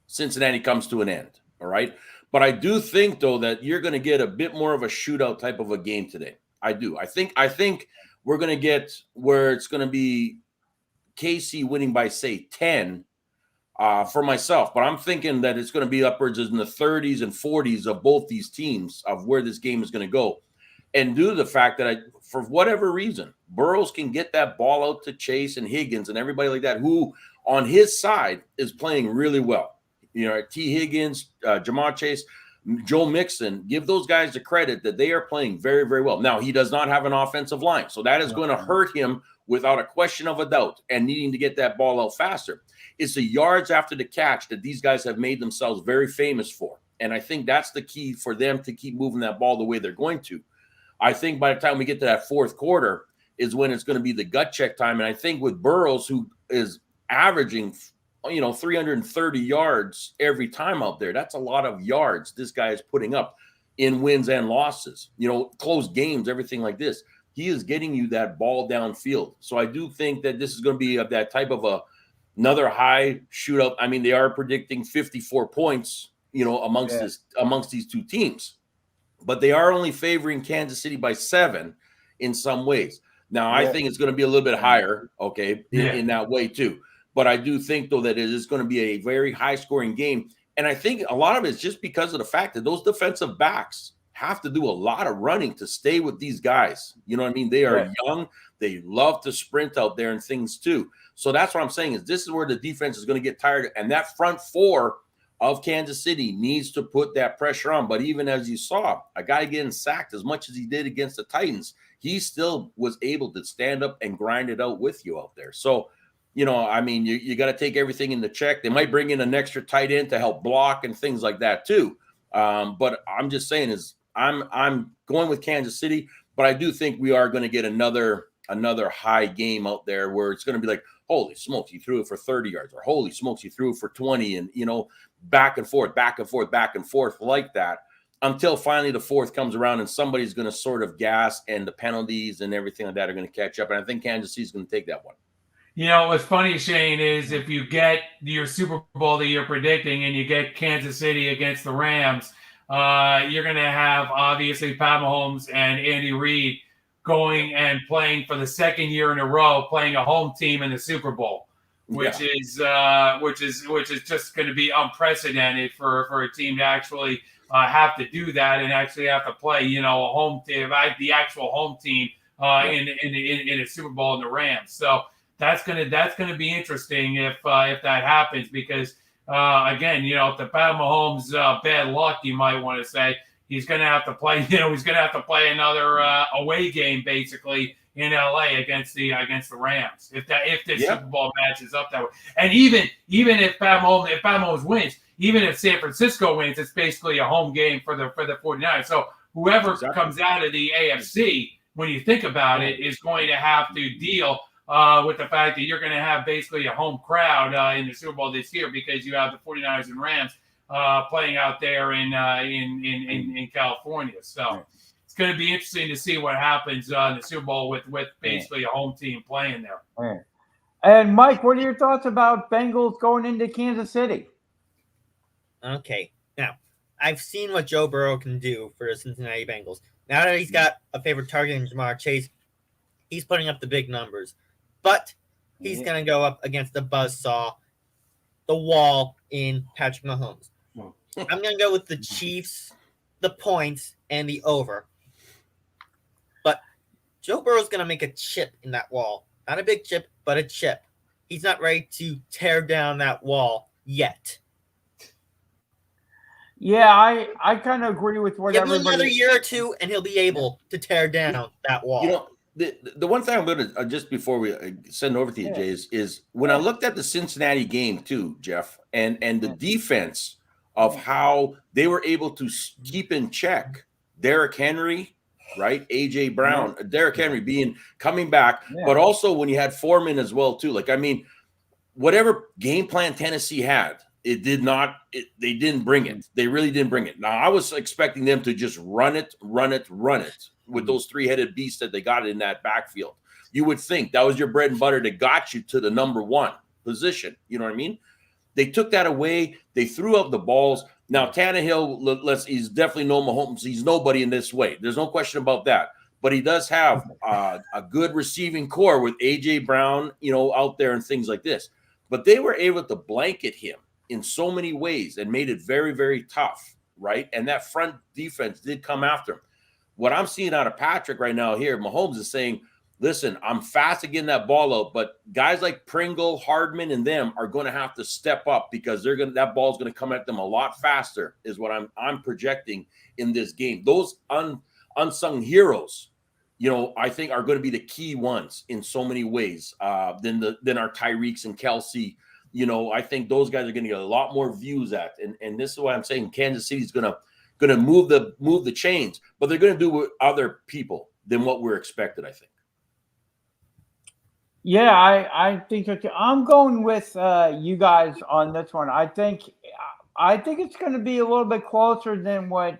[SPEAKER 4] Cincinnati comes to an end. All right. But I do think, though, that you're going to get a bit more of a shootout type of a game today. I do. I think we're going to get where it's going to be KC winning by, say, 10 for myself. But I'm thinking that it's going to be upwards in the 30s and 40s of both these teams of where this game is going to go. And due to the fact that for whatever reason, Burrows can get that ball out to Chase and Higgins and everybody like that, who on his side is playing really well. You know, T. Higgins, Jamar Chase, Joe Mixon, give those guys the credit that they are playing very, very well. Now, he does not have an offensive line, so that is going to hurt him without a question of a doubt and needing to get that ball out faster. It's the yards after the catch that these guys have made themselves very famous for. And I think that's the key for them to keep moving that ball the way they're going to. I think by the time we get to that fourth quarter is when it's going to be the gut check time. And I think with Burrows, who is averaging, 330 yards every time out there, that's a lot of yards this guy is putting up in wins and losses, close games, everything like this. He is getting you that ball downfield. So I do think that this is going to be that type of another high shootout. I mean, they are predicting 54 points, amongst these two teams. But they are only favoring Kansas City by 7 in some ways. Now, I think it's going to be a little bit higher, in that way too. But I do think, though, that it is going to be a very high-scoring game. And I think a lot of it is just because of the fact that those defensive backs have to do a lot of running to stay with these guys. You know what I mean? They are young. They love to sprint out there and things too. So that's what I'm saying is this is where the defense is going to get tired. And that front four of Kansas City needs to put that pressure on. But even as you saw, a guy getting sacked as much as he did against the Titans, he still was able to stand up and grind it out with you out there. So, you got to take everything into check. They might bring in an extra tight end to help block and things like that too. But I'm just saying I'm going with Kansas City, but I do think we are going to get another high game out there where it's going to be like, holy smokes, he threw it for 30 yards, or holy smokes, he threw it for 20, and back and forth like that until finally the fourth comes around and somebody's going to sort of gas, and the penalties and everything like that are going to catch up. And I think Kansas City's going to take that one.
[SPEAKER 5] What's funny, Shane, is if you get your Super Bowl that you're predicting and you get Kansas City against the Rams, you're going to have obviously Pat Mahomes and Andy Reid going and playing for the second year in a row, playing a home team in the Super Bowl, which is just going to be unprecedented for a team to actually have to do that and actually have to play, a home team, the actual home team in a Super Bowl in the Rams. So that's gonna be interesting if that happens, because again, the Pat Mahomes bad luck, you might want to say, he's gonna have to play. He's gonna have to play another away game basically in LA against the Rams if the Super Bowl matches up that way. And even if Pat Mahomes wins, even if San Francisco wins, it's basically a home game for the 49ers. So whoever comes out of the AFC, when you think about it, is going to have to deal with the fact that you're going to have basically a home crowd in the Super Bowl this year, because you have the 49ers and Rams playing out there in California. So it's going to be interesting to see what happens in the Super Bowl with basically a home team playing there.
[SPEAKER 3] Right. And Mike, what are your thoughts about Bengals going into Kansas City?
[SPEAKER 6] Okay, now I've seen what Joe Burrow can do for the Cincinnati Bengals. Now that he's got a favorite target in Jamar Chase, he's putting up the big numbers. But he's going to go up against the buzzsaw, the wall in Patrick Mahomes. I'm going to go with the Chiefs, the points, and the over. But Joe Burrow's going to make a chip in that wall. Not a big chip, but a chip. He's not ready to tear down that wall yet.
[SPEAKER 3] Yeah, I kind of agree with what everybody.
[SPEAKER 6] Give him another year or two, and he'll be able to tear down that wall.
[SPEAKER 4] The one thing I'm going to, just before we send over to you, Jay, is when I looked at the Cincinnati game too, Jeff, and the defense of how they were able to keep in check Derrick Henry, right? A.J. Brown, Derrick Henry coming back, but also when you had Foreman as well too. Like, I mean, whatever game plan Tennessee had, they didn't bring it. They really didn't bring it. Now, I was expecting them to just run it with those three-headed beasts that they got in that backfield. You would think that was your bread and butter that got you to the number one position. You know what I mean? They took that away. They threw out the balls. Now, Tannehill, he's definitely no Mahomes. He's nobody in this way. There's no question about that. But he does have a good receiving core with A.J. Brown, out there and things like this. But they were able to blanket him in so many ways and made it very, very tough, right? And that front defense did come after him. What I'm seeing out of Patrick right now here, Mahomes is saying, listen, I'm fast at getting that ball out, but guys like Pringle, Hardman, and them are going to have to step up because that ball's going to come at them a lot faster, is what I'm projecting in this game. Those unsung heroes, I think are going to be the key ones in so many ways than our Tyreeks and Kelsey. I think those guys are going to get a lot more views at, and this is why I'm saying Kansas City is going to move the chains, but they're going to do with other people than what we're expected, I think.
[SPEAKER 3] Yeah, I think I'm going with you guys on this one. I think it's going to be a little bit closer than what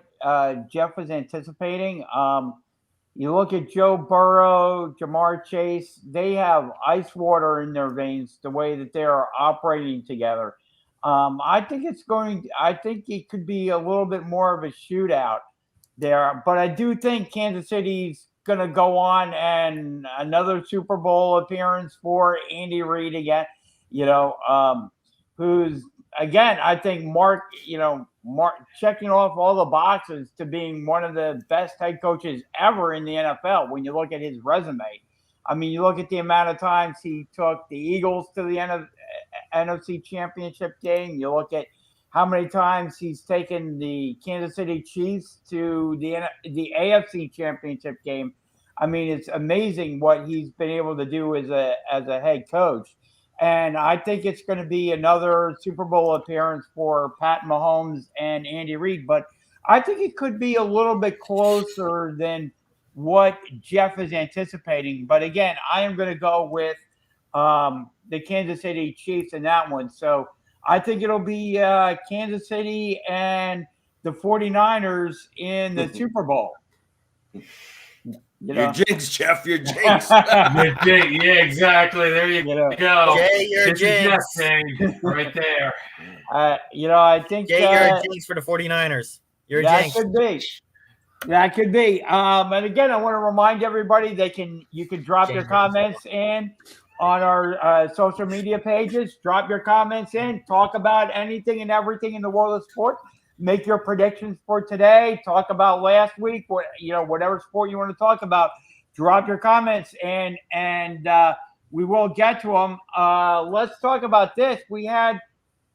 [SPEAKER 3] Jeff was anticipating. You look at Joe Burrow, Jamar Chase; they have ice water in their veins the way that they are operating together. I think it could be a little bit more of a shootout there, but I do think Kansas City's going to go on and another Super Bowl appearance for Andy Reid again, who's, again, I think Mark checking off all the boxes to being one of the best head coaches ever in the NFL when you look at his resume. I mean, you look at the amount of times he took the Eagles to the NFC Championship game. You look at how many times he's taken the Kansas City Chiefs to the AFC Championship game. I mean, it's amazing what he's been able to do as a head coach. And I think it's going to be another Super Bowl appearance for Pat Mahomes and Andy Reid. But I think it could be a little bit closer than what Jeff is anticipating. But again, I am going to go with the Kansas City Chiefs in that one. So I think it'll be Kansas City and the 49ers in the Super Bowl.
[SPEAKER 4] You're jinxed, Jeff. You're jinxed.
[SPEAKER 5] Yeah, exactly. There you go.
[SPEAKER 6] Jay, you're jinx.
[SPEAKER 5] Right there.
[SPEAKER 3] I think
[SPEAKER 6] Jay, you're a jinx for the 49ers. You're a jinx.
[SPEAKER 3] That could be. And again, I want to remind everybody you can drop your comments in on our social media pages. Drop your comments in. Talk about anything and everything in the world of sports. Make your predictions for today. Talk about last week. Whatever sport you want to talk about. Drop your comments and we will get to them. Let's talk about this. We had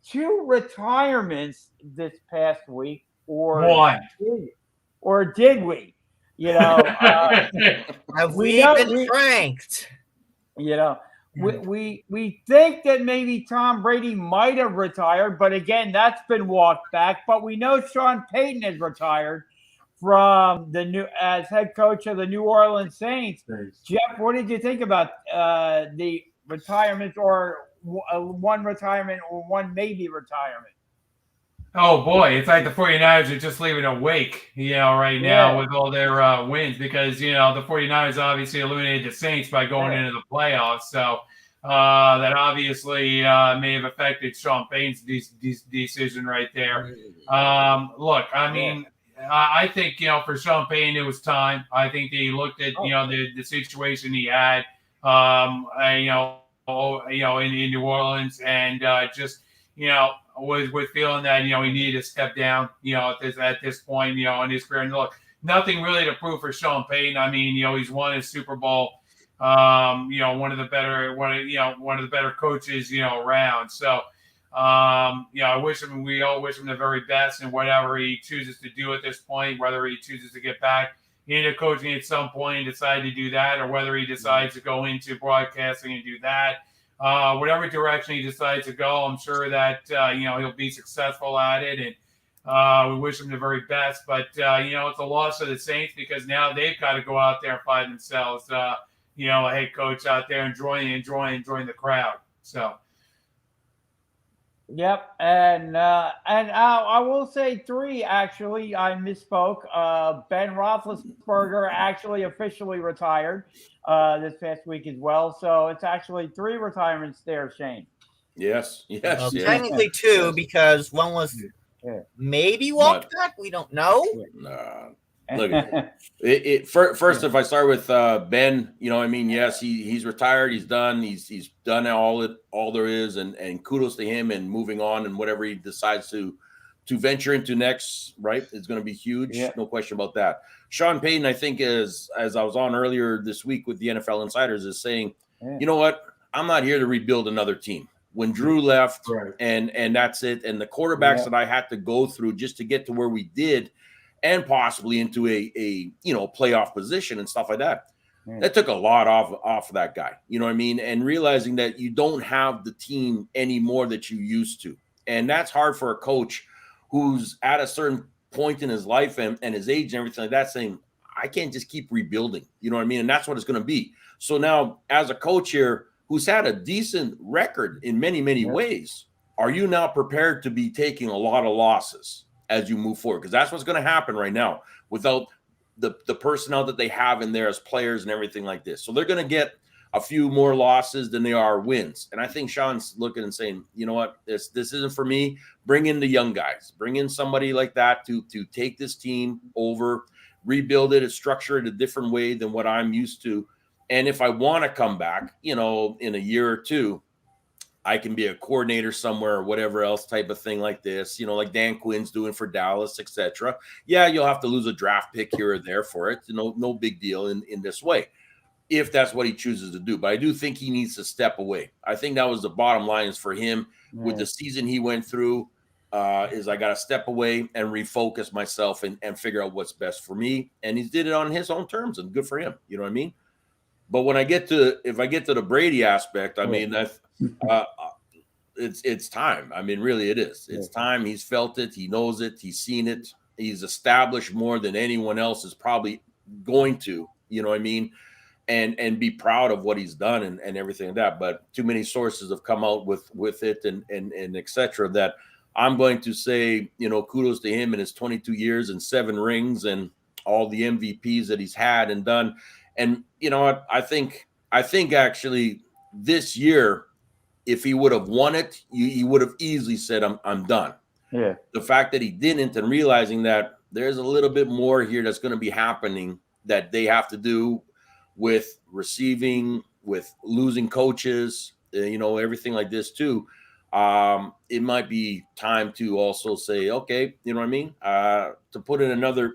[SPEAKER 3] 2 retirements this past week, or
[SPEAKER 5] one,
[SPEAKER 3] or did we?
[SPEAKER 6] Have we been pranked?
[SPEAKER 3] We think that maybe Tom Brady might have retired, but again, that's been walked back. But we know Sean Payton has retired from as head coach of the New Orleans Saints. Jeff, what did you think about the retirement, or one retirement, or one maybe retirement?
[SPEAKER 5] Oh, boy. It's like the 49ers are just leaving a wake, right now with all their wins, because, the 49ers obviously eliminated the Saints by going into the playoffs. So that obviously may have affected Sean Payton's decision right there. Look, I mean, I think, for Sean Payton, it was time. I think he looked at, the situation he had, in New Orleans, and just, was feeling that, he needed to step down, at this point, in his career. And look, nothing really to prove for Sean Payton. I mean, he's won his Super Bowl, one of the better coaches, around. So, we all wish him the very best in whatever he chooses to do at this point, whether he chooses to get back into coaching at some point and decide to do that, or whether he decides to go into broadcasting and do that. Whatever direction he decides to go, I'm sure that, he'll be successful at it. And we wish him the very best. But, it's a loss for the Saints, because now they've got to go out there and find themselves, a head coach out there enjoying the crowd. So.
[SPEAKER 3] Yep. And I will say 3, actually. I misspoke. Ben Roethlisberger actually officially retired this past week as well. So it's actually 3 retirements there, Shane.
[SPEAKER 4] Yes.
[SPEAKER 6] Well, technically 2 because one was maybe walked back. We don't know.
[SPEAKER 4] Look, first, if I start with Ben, yes, he's retired, he's done, he's done all there is, and kudos to him and moving on and whatever he decides to venture into next, right? It's going to be huge, no question about that. Sean Payton, I think, as I was on earlier this week with the NFL Insiders, is saying, you know what, I'm not here to rebuild another team. When Drew left, and that's it, and the quarterbacks that I had to go through just to get to where we did, and possibly into a playoff position and stuff like that. That took a lot off of that guy. You know what I mean? And realizing that you don't have the team anymore that you used to. And that's hard for a coach who's at a certain point in his life and his age and everything like that, saying, I can't just keep rebuilding. You know what I mean? And that's what it's going to be. So now, as a coach here who's had a decent record in many, many ways, are you now prepared to be taking a lot of losses as you move forward? Because that's what's going to happen right now without the personnel that they have in there as players and everything like this. So they're going to get a few more losses than they are wins. And I think Sean's looking and saying, you know what, this isn't for me. Bring in the young guys. Bring in somebody like that to take this team over, rebuild it, structure it a different way than what I'm used to. And if I want to come back, in a year or two, I can be a coordinator somewhere or whatever else type of thing like this, like Dan Quinn's doing for Dallas, etc. Yeah, you'll have to lose a draft pick here or there for it. No big deal in this way, if that's what he chooses to do. But I do think he needs to step away. I think that was the bottom line is for him with the season he went through, is I got to step away and refocus myself and figure out what's best for me. And he did it on his own terms, and good for him. You know what I mean? But if I get to the Brady aspect, I mean, it's time. I mean, really it is. It's time. He's felt it. He knows it. He's seen it. He's established more than anyone else is probably going to, you know what I mean? And be proud of what he's done and everything like that. But too many sources have come out with it and et cetera, that I'm going to say, kudos to him in his 22 years and 7 rings and all the MVPs that he's had and done. And you know what? I think actually this year, if he would have won it, he would have easily said, I'm done. Yeah. The fact that he didn't, and realizing that there's a little bit more here that's going to be happening that they have to do with receiving, with losing coaches, everything like this too. It might be time to also say, okay, you know what I mean? To put in another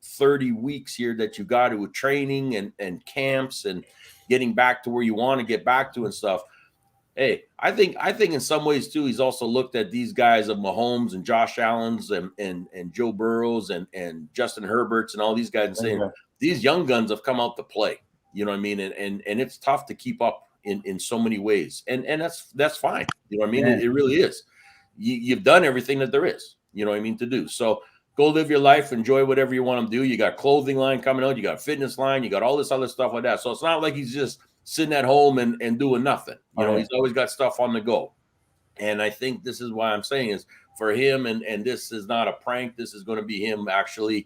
[SPEAKER 4] 30 weeks here that you got to with training and camps and getting back to where you want to get back to and stuff. Hey, I think in some ways too, he's also looked at these guys of Mahomes and Josh Allen's and Joe Burrows and Justin Herbert's and all these guys and saying these young guns have come out to play. You know what I mean? And it's tough to keep up in so many ways. And that's fine. You know what I mean? It really is. You've done everything that there is, you know what I mean, to do. So go live your life, enjoy whatever you want to do. You got clothing line coming out, you got fitness line, you got all this other stuff like that. So it's not like he's just sitting at home and doing nothing. He's always got stuff on the go. And I think this is why I'm saying is for him, and this is not a prank. This is going to be him actually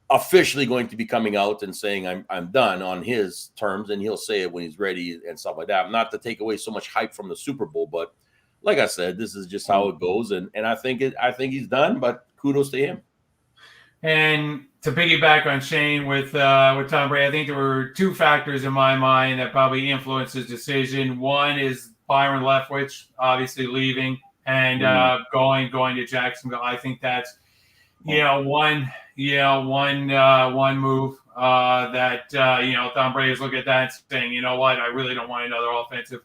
[SPEAKER 4] officially going to be coming out and saying I'm done on his terms, and he'll say it when he's ready and stuff like that. Not to take away so much hype from the Super Bowl, but like I said, this is just how it goes. And I think he's done, but kudos to him.
[SPEAKER 5] And to piggyback on Shane with Tom Brady, I think there were 2 factors in my mind that probably influenced his decision. One is Byron Leftwich obviously leaving and going to Jacksonville. I think that's one move that Tom Brady is looking at that and saying, you know what, I really don't want another offensive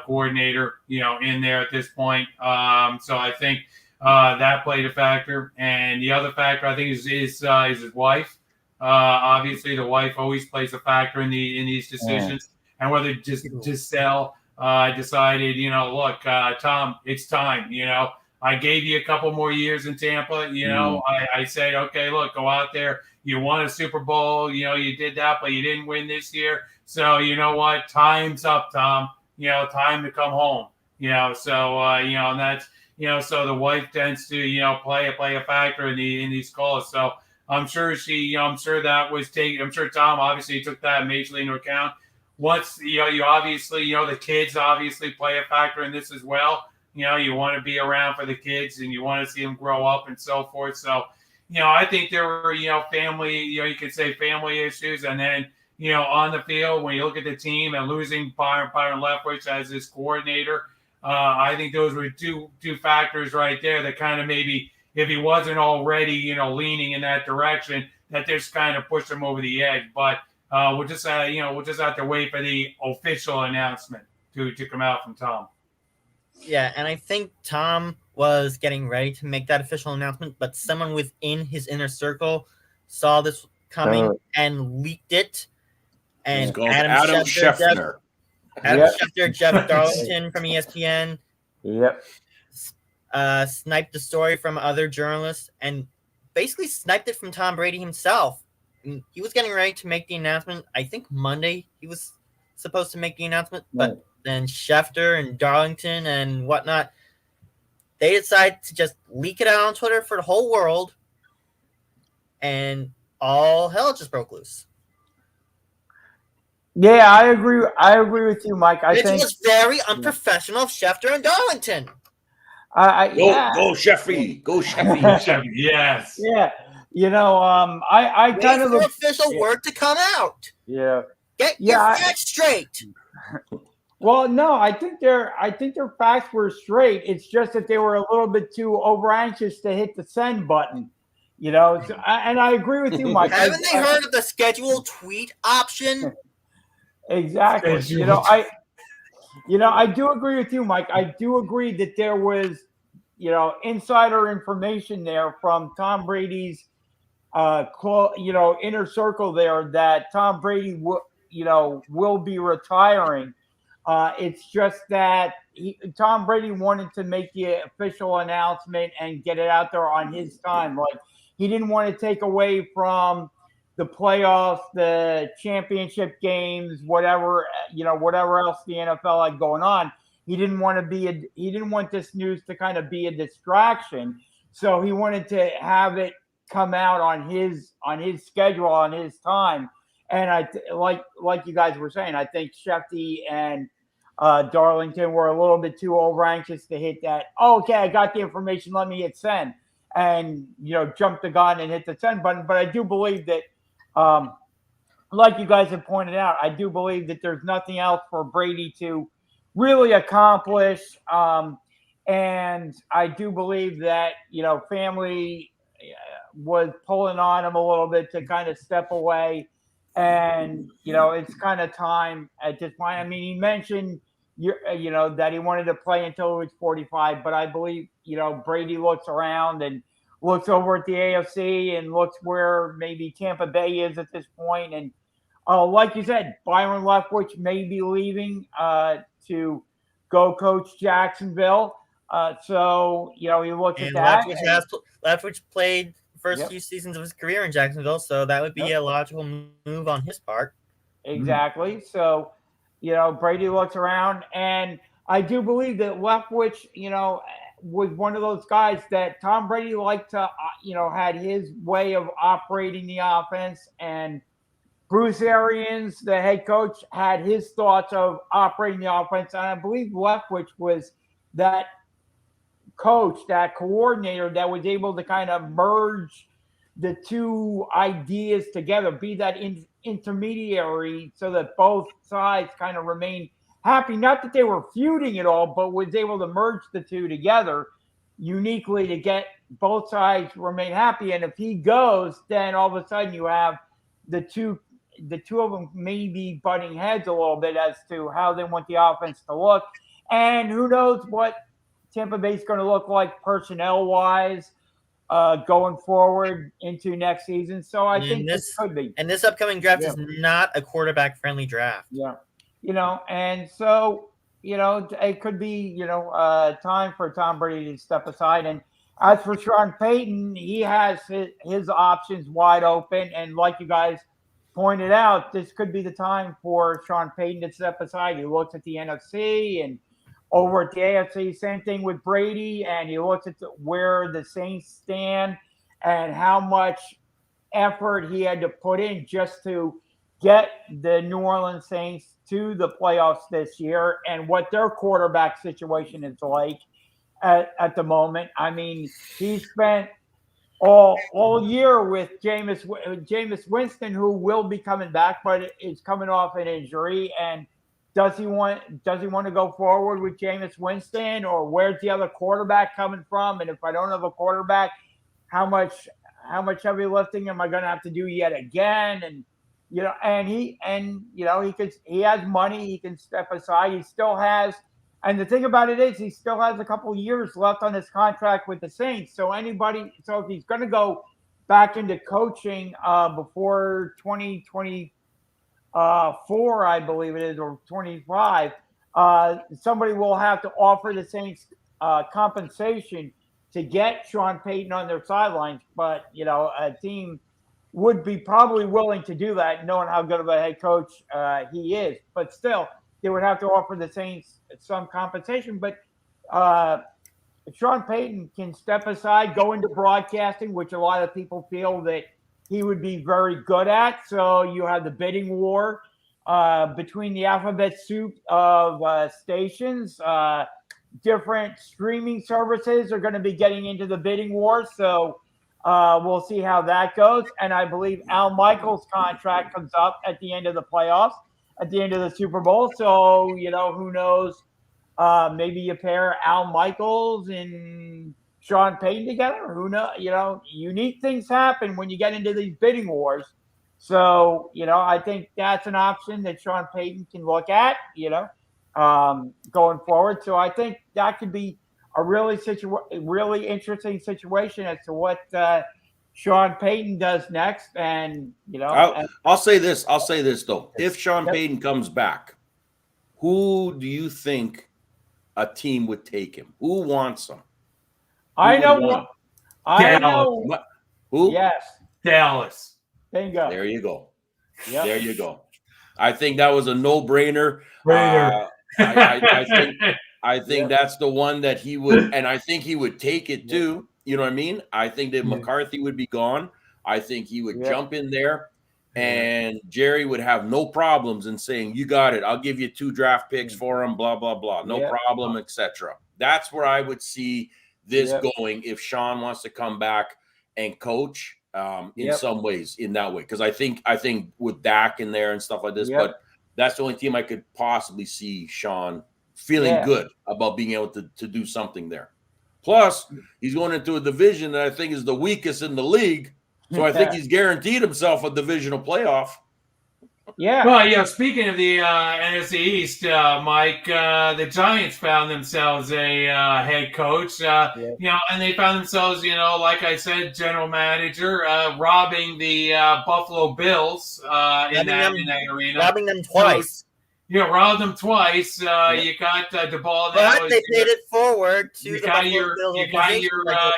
[SPEAKER 5] coordinator in there at this point. So I think that played a factor, and the other factor I think is his wife. Obviously, the wife always plays a factor in these decisions, and whether Giselle decided, look, Tom, it's time. I gave you a couple more years in Tampa. I said, okay, look, go out there. You won a Super Bowl. You did that, but you didn't win this year. So you know what? Time's up, Tom. Time to come home. And that's. So the wife tends to, play a factor in these calls. So I'm sure I'm sure that was taken. I'm sure Tom obviously took that majorly into account. once, you obviously, the kids obviously play a factor in this as well. You want to be around for the kids and you want to see them grow up and so forth. So, I think there were, family, you could say family issues. And then, on the field, when you look at the team and losing Byron Leftwich as his coordinator, I think those were two factors right there that kind of maybe, if he wasn't already, leaning in that direction, that just kind of pushed him over the edge. But we'll just have to wait for the official announcement to come out from Tom.
[SPEAKER 6] Yeah, and I think Tom was getting ready to make that official announcement, but someone within his inner circle saw this coming and leaked it. And Adam Schefter, Jeff Darlington from ESPN, sniped the story from other journalists and basically sniped it from Tom Brady himself. And he was getting ready to make the announcement. I think Monday he was supposed to make the announcement, but then Schefter and Darlington and whatnot, they decided to just leak it out on Twitter for the whole world, and all hell just broke loose.
[SPEAKER 3] Yeah, I agree with you, Mike. I think
[SPEAKER 6] it was very unprofessional of Schefter and Darlington.
[SPEAKER 4] Go Sheffy. Go Sheffy.
[SPEAKER 5] Yes.
[SPEAKER 3] Yeah. I kind of
[SPEAKER 6] look official word to come out.
[SPEAKER 3] Yeah.
[SPEAKER 6] Get your facts straight.
[SPEAKER 3] Well, no, I think their facts were straight. It's just that they were a little bit too over anxious to hit the send button. So, and I agree with you, Mike.
[SPEAKER 6] Haven't they heard of the schedule tweet option?
[SPEAKER 3] Exactly. I do agree with you, Mike. I do agree that there was, insider information there from Tom Brady's, inner circle there that Tom Brady will be retiring. It's just that Tom Brady wanted to make the official announcement and get it out there on his time. Like, he didn't want to take away from the playoffs, the championship games, whatever else the NFL had going on. He didn't want this news to kind of be a distraction. So he wanted to have it come out on his schedule, on his time. And like you guys were saying, I think Shefty and Darlington were a little bit too over anxious to hit that. Oh, okay, I got the information. Let me hit send, and jump the gun and hit the send button. But I do believe that, like you guys have pointed out, I do believe that there's nothing else for Brady to really accomplish. And I do believe that family was pulling on him a little bit to kind of step away. And, it's kind of time at this point. I mean, he mentioned, that he wanted to play until he was 45. But I believe, Brady looks around and looks over at the AFC and looks where maybe Tampa Bay is at this point. And like you said, Byron Leftwich may be leaving to go coach Jacksonville. So, he looks at that.
[SPEAKER 6] Leftwich played first few seasons of his career in Jacksonville, so that would be a logical move on his part.
[SPEAKER 3] Exactly. So, Brady looks around, and I do believe that Leftwich, was one of those guys that Tom Brady liked to, had his way of operating the offense, and Bruce Arians, the head coach, had his thoughts of operating the offense. And I believe Leftwich was that coach, that coordinator that was able to kind of merge the two ideas together, be that intermediary so that both sides kind of remain happy. Not that they were feuding at all, but was able to merge the two together uniquely to get both sides remain happy. And if he goes, then all of a sudden you have the two of them maybe butting heads a little bit as to how they want the offense to look. And who knows what Tampa Bay's going to look like personnel-wise going forward into next season. So I think this could be.
[SPEAKER 6] And this upcoming draft is not a quarterback-friendly draft.
[SPEAKER 3] Yeah. And so, it could be, time for Tom Brady to step aside. And as for Sean Payton, he has his options wide open. And like you guys pointed out, this could be the time for Sean Payton to step aside. He looks at the NFC and over at the AFC, same thing with Brady, and he looks at where the Saints stand and how much effort he had to put in just to get the New Orleans Saints to the playoffs this year and what their quarterback situation is like at the moment. I mean, he spent all year with Jameis Winston, who will be coming back, but is coming off an injury. And does he want to go forward with Jameis Winston, or where's the other quarterback coming from? And if I don't have a quarterback, how much heavy lifting am I going to have to do yet again? And he has money, he can step aside. He still has. And the thing about it is, he still has a couple years left on his contract with the Saints. So if he's going to go back into coaching before 2024, I believe it is, or 25, somebody will have to offer the Saints compensation to get Sean Payton on their sidelines. But a team would be probably willing to do that, knowing how good of a head coach he is. But still, they would have to offer the Saints some compensation. But Sean Payton can step aside, go into broadcasting, which a lot of people feel that he would be very good at. So you have the bidding war between the alphabet soup of stations. Different streaming services are going to be getting into the bidding war. So we'll see how that goes. And I believe Al Michaels' contract comes up at the end of the playoffs, at the end of the Super Bowl. So, who knows? Maybe you pair Al Michaels and Sean Payton together. Who knows? Unique things happen when you get into these bidding wars. So, I think that's an option that Sean Payton can look at, going forward. So I think that could be a really interesting situation as to what Sean Payton does next. And
[SPEAKER 4] I'll say this though: if Sean Payton comes back, who do you think a team would take him? Who wants him?
[SPEAKER 3] I know.
[SPEAKER 4] Who?
[SPEAKER 3] Yes,
[SPEAKER 5] Dallas.
[SPEAKER 3] Bingo.
[SPEAKER 4] There you go.
[SPEAKER 3] Yep.
[SPEAKER 4] There you go. I think that was a no-brainer. I think that's the one that he would, and I think he would take it too. You know what I mean? I think that McCarthy would be gone. I think he would jump in there, and Jerry would have no problems in saying, "You got it. I'll give you 2 draft picks for him." Blah blah blah. No problem, etc. That's where I would see this going if Sean wants to come back and coach in some ways, in that way. Because I think with Dak in there and stuff like this, but that's the only team I could possibly see Sean feeling good about being able to do something there. Plus, he's going into a division that I think is the weakest in the league. So I think he's guaranteed himself a divisional playoff.
[SPEAKER 3] Yeah.
[SPEAKER 5] Well, speaking of the NFC East, Mike, the Giants found themselves a head coach, and they found themselves, like I said, general manager, robbing the Buffalo Bills in that arena.
[SPEAKER 6] Robbing them twice.
[SPEAKER 5] Robbed them twice. You got the ball.
[SPEAKER 6] But they paid it forward to
[SPEAKER 5] you
[SPEAKER 6] the
[SPEAKER 5] got
[SPEAKER 6] Buffalo Bills.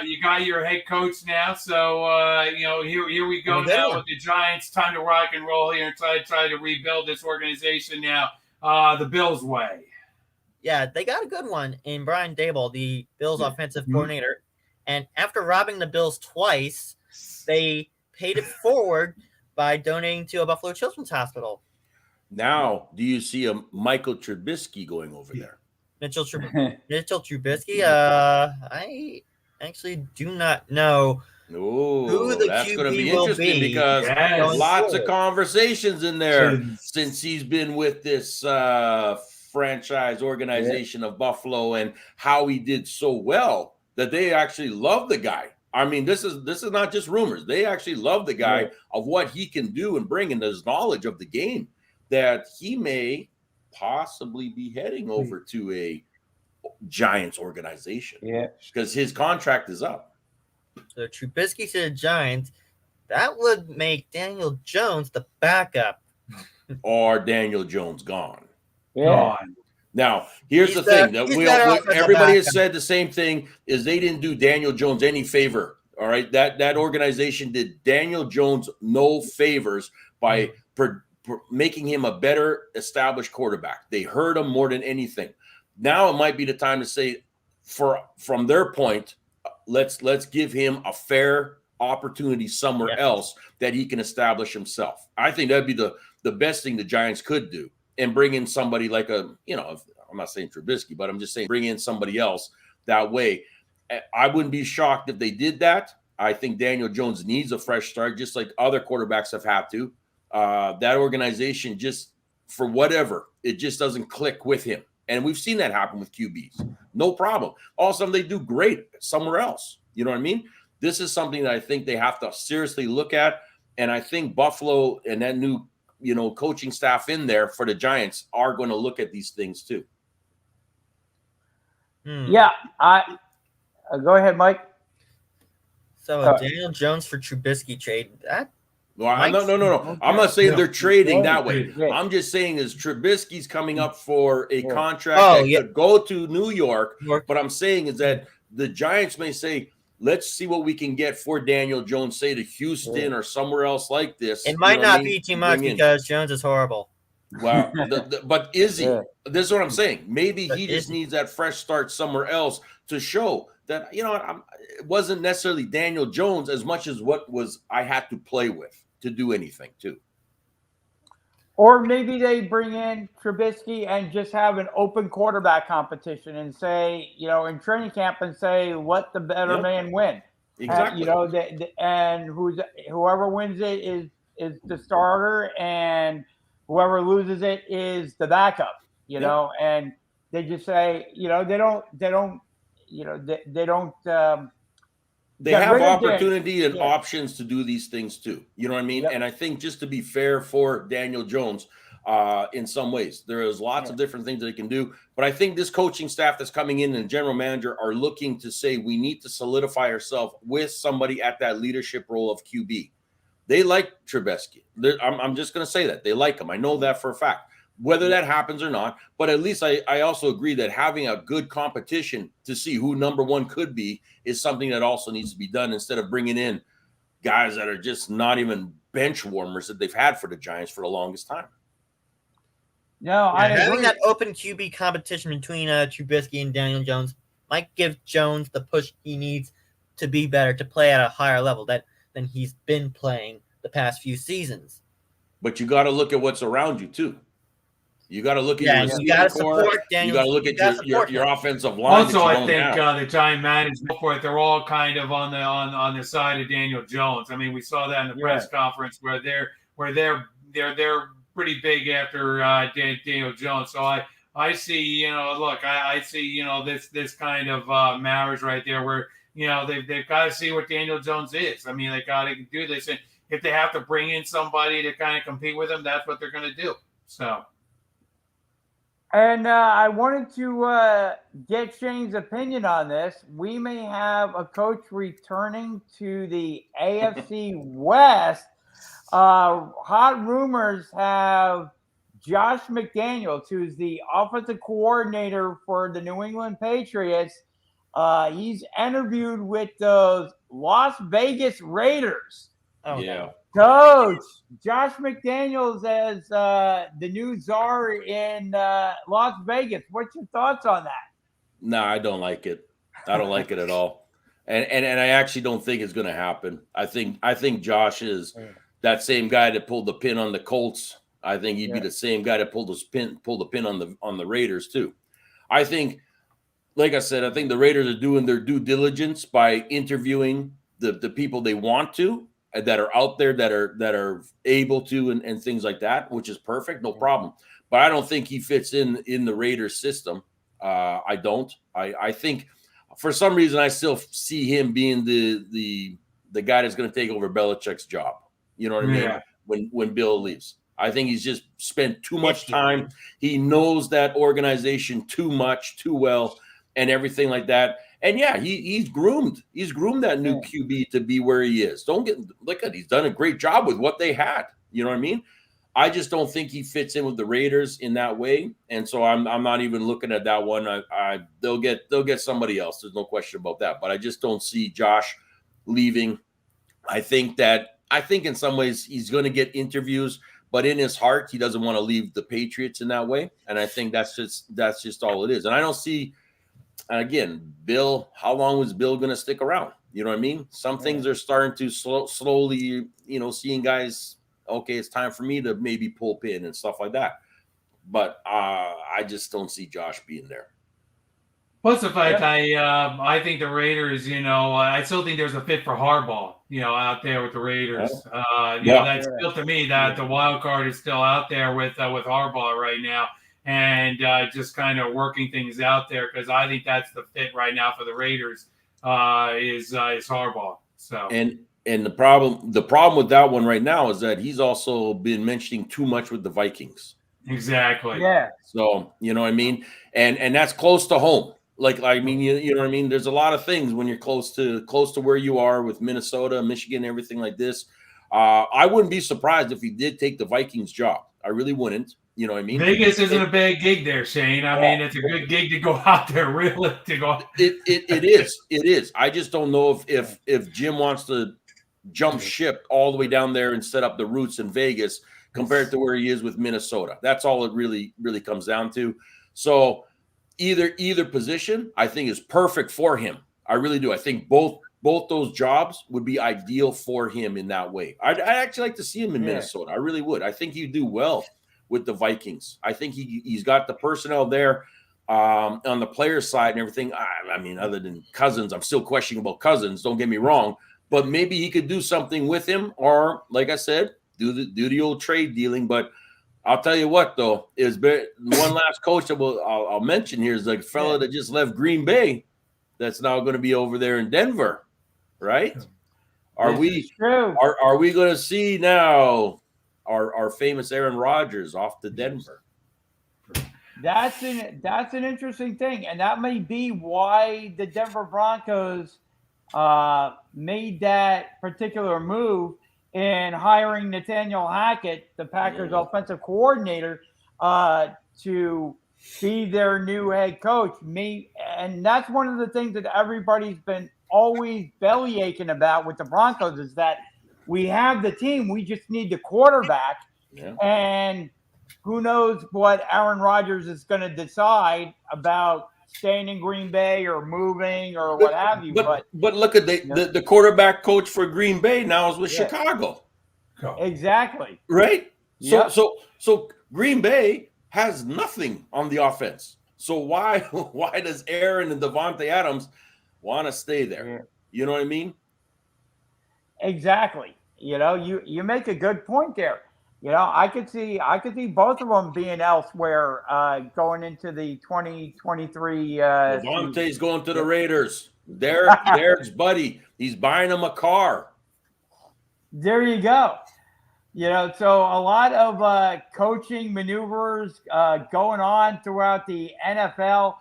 [SPEAKER 5] you got your head coach now. So here we go now with the Giants. Time to rock and roll here and try to rebuild this organization now. The Bills way.
[SPEAKER 6] Yeah, they got a good one in Brian Daboll, the Bills offensive coordinator. And after robbing the Bills twice, they paid it forward by donating to a Buffalo Children's Hospital.
[SPEAKER 4] Now, do you see a Michael Trubisky going over there?
[SPEAKER 6] Mitchell Trubisky? I actually do not know who the
[SPEAKER 4] that's going to
[SPEAKER 6] QB
[SPEAKER 4] be
[SPEAKER 6] will
[SPEAKER 4] interesting
[SPEAKER 6] be
[SPEAKER 4] because lots of conversations in there since he's been with this franchise organization of Buffalo, and how he did so well that they actually love the guy. I mean, this is not just rumors. They actually love the guy of what he can do and bring, and his knowledge of the game, that he may possibly be heading over to a Giants organization. Yeah. Because his contract is up.
[SPEAKER 6] So Trubisky to the Giants, that would make Daniel Jones the backup.
[SPEAKER 4] Or Daniel Jones gone.
[SPEAKER 3] Yeah.
[SPEAKER 4] Gone. Now, here's the thing. Everybody has said the same thing, is they didn't do Daniel Jones any favor. All right. That organization did Daniel Jones no favors by making him a better established quarterback. They hurt him more than anything. Now it might be the time to say, from their point, let's give him a fair opportunity somewhere else that he can establish himself. I think that'd be the best thing the Giants could do, and bring in somebody like I'm not saying Trubisky, but I'm just saying bring in somebody else that way. I wouldn't be shocked if they did that. I think Daniel Jones needs a fresh start, just like other quarterbacks have had to. That organization just, for whatever, it just doesn't click with him. And we've seen that happen with QBs. No problem. All of a sudden, they do great somewhere else. You know what I mean? This is something that I think they have to seriously look at. And I think Buffalo and that new, coaching staff in there for the Giants are going to look at these things too.
[SPEAKER 3] Yeah. Go ahead, Mike.
[SPEAKER 6] So Daniel Jones for Trubisky trade, that
[SPEAKER 4] well, no. I'm not saying they're trading that way. I'm just saying is Trubisky's coming up for a contract that could go to New York. But I'm saying is that the Giants may say, let's see what we can get for Daniel Jones, say to Houston or somewhere else like this.
[SPEAKER 6] It might not be too much because Jones is horrible.
[SPEAKER 4] Wow. But is he? This is what I'm saying. Maybe he just needs that fresh start somewhere else to show that, it wasn't necessarily Daniel Jones as much as what was I had to play with to do anything too.
[SPEAKER 3] Or maybe they bring in Trubisky and just have an open quarterback competition and say, in training camp and say, let the better man win.
[SPEAKER 4] Exactly.
[SPEAKER 3] And whoever wins it is the starter, and whoever loses it is the backup. And they just say,
[SPEAKER 4] they have opportunity and options to do these things too. You know what I mean? Yep. And I think just to be fair for Daniel Jones, in some ways, there is lots of different things that they can do. But I think this coaching staff that's coming in and general manager are looking to say we need to solidify ourselves with somebody at that leadership role of QB. They like Trubisky. I'm just going to say that. They like him. I know that for a fact. Whether that happens or not, but at least I also agree that having a good competition to see who number one could be is something that also needs to be done instead of bringing in guys that are just not even bench warmers that they've had for the Giants for the longest time.
[SPEAKER 3] No, I agree.
[SPEAKER 6] Having that open QB competition between Trubisky and Daniel Jones might give Jones the push he needs to be better, to play at a higher level than he's been playing the past few seasons.
[SPEAKER 4] But you got to look at what's around you too. You got to look at your receiving core. You got to look at your offensive line.
[SPEAKER 5] Also, I think the Giant management for it, they're all kind of on the side of Daniel Jones. I mean, we saw that in the press conference where they're pretty big after Daniel Jones. So I see, I see, this kind of marriage right there where they've got to see what Daniel Jones is. I mean, they got to do this, and if they have to bring in somebody to kind of compete with him, that's what they're going to do. So.
[SPEAKER 3] And I wanted to get Shane's opinion on this. We may have a coach returning to the AFC West. Hot rumors have Josh McDaniels, who's the offensive coordinator for the New England Patriots. He's interviewed with those Las Vegas Raiders.
[SPEAKER 6] Oh,
[SPEAKER 4] yeah.
[SPEAKER 3] Coach Josh McDaniels as the new czar in Las Vegas. What's your thoughts on that?
[SPEAKER 4] No, I don't like it. I don't like it at all. And I actually don't think it's going to happen. I think Josh is that same guy that pulled the pin on the Colts. I think he'd be the same guy that pulled the pin on the Raiders too. I think, like I said, I think the Raiders are doing their due diligence by interviewing the people they want to, that are out there, that are able to, and things like that, which is perfect, no problem. But I don't think he fits in the Raiders system. I don't. I think for some reason I still see him being the guy that's going to take over Belichick's job. You know what I mean? When Bill leaves, I think he's just spent too much time. He knows that organization too much, too well, and everything like that. And he's groomed. He's groomed that new QB to be where he is. He's done a great job with what they had. You know what I mean? I just don't think he fits in with the Raiders in that way. And so I'm not even looking at that one. They'll get somebody else. There's no question about that. But I just don't see Josh leaving. I think in some ways he's going to get interviews, but in his heart he doesn't want to leave the Patriots in that way. And I think that's just all it is. And I don't see. And again, Bill, how long was Bill going to stick around? You know what I mean? Some things are starting to slowly, seeing guys, okay, it's time for me to maybe pull pin and stuff like that. But I just don't see Josh being there.
[SPEAKER 5] Plus the fact I think the Raiders, I still think there's a fit for Harbaugh, out there with the Raiders. That's still to me that the wild card is still out there with Harbaugh right now, and just kind of working things out there, because I think that's the fit right now for the Raiders is Harbaugh. So
[SPEAKER 4] and the problem with that one right now is that he's also been mentioning too much with the Vikings.
[SPEAKER 5] Exactly.
[SPEAKER 3] Yeah.
[SPEAKER 4] So you know what I mean, and that's close to home. Like, I mean, you know what I mean? There's a lot of things when you're close to where you are with Minnesota, Michigan, everything like this. I wouldn't be surprised if he did take the Vikings job. I really wouldn't. You know what I mean?
[SPEAKER 5] Vegas isn't a bad gig there, Shane. I mean, it's a good gig to go out there, really.
[SPEAKER 4] It is. I just don't know if Jim wants to jump ship all the way down there and set up the roots in Vegas compared to where he is with Minnesota. That's all it really comes down to. So either position, I think, is perfect for him. I really do. I think both those jobs would be ideal for him in that way. I'd actually like to see him in Minnesota. I really would. I think he'd do well with the Vikings. I think he's got the personnel there on the player side and everything. I mean, other than Cousins, I'm still questioning about Cousins. Don't get me wrong, but maybe he could do something with him, or like I said, do the old trade dealing. But I'll tell you what, though, is one last coach that I'll mention here is like a fella that just left Green Bay that's now going to be over there in Denver, right? Are we going to see now our famous Aaron Rodgers off to Denver?
[SPEAKER 3] That's an interesting thing, and that may be why the Denver Broncos made that particular move in hiring Nathaniel Hackett, the Packers offensive coordinator, to be their new head coach. And that's one of the things that everybody's been always belly aching about with the Broncos, is that we have the team, we just need the quarterback. Yeah. And who knows what Aaron Rodgers is going to decide about staying in Green Bay or moving or what have you. But
[SPEAKER 4] look at the quarterback coach for Green Bay now is with Chicago.
[SPEAKER 3] Exactly.
[SPEAKER 4] Right? So Green Bay has nothing on the offense. So why does Aaron and Devontae Adams want to stay there? Yeah. You know what I mean?
[SPEAKER 3] Exactly. You make a good point there. I could see both of them being elsewhere going into the 2023
[SPEAKER 4] Devontae's going to the Raiders. Derek's buddy. He's buying him a car.
[SPEAKER 3] There you go. So a lot of coaching maneuvers going on throughout the NFL.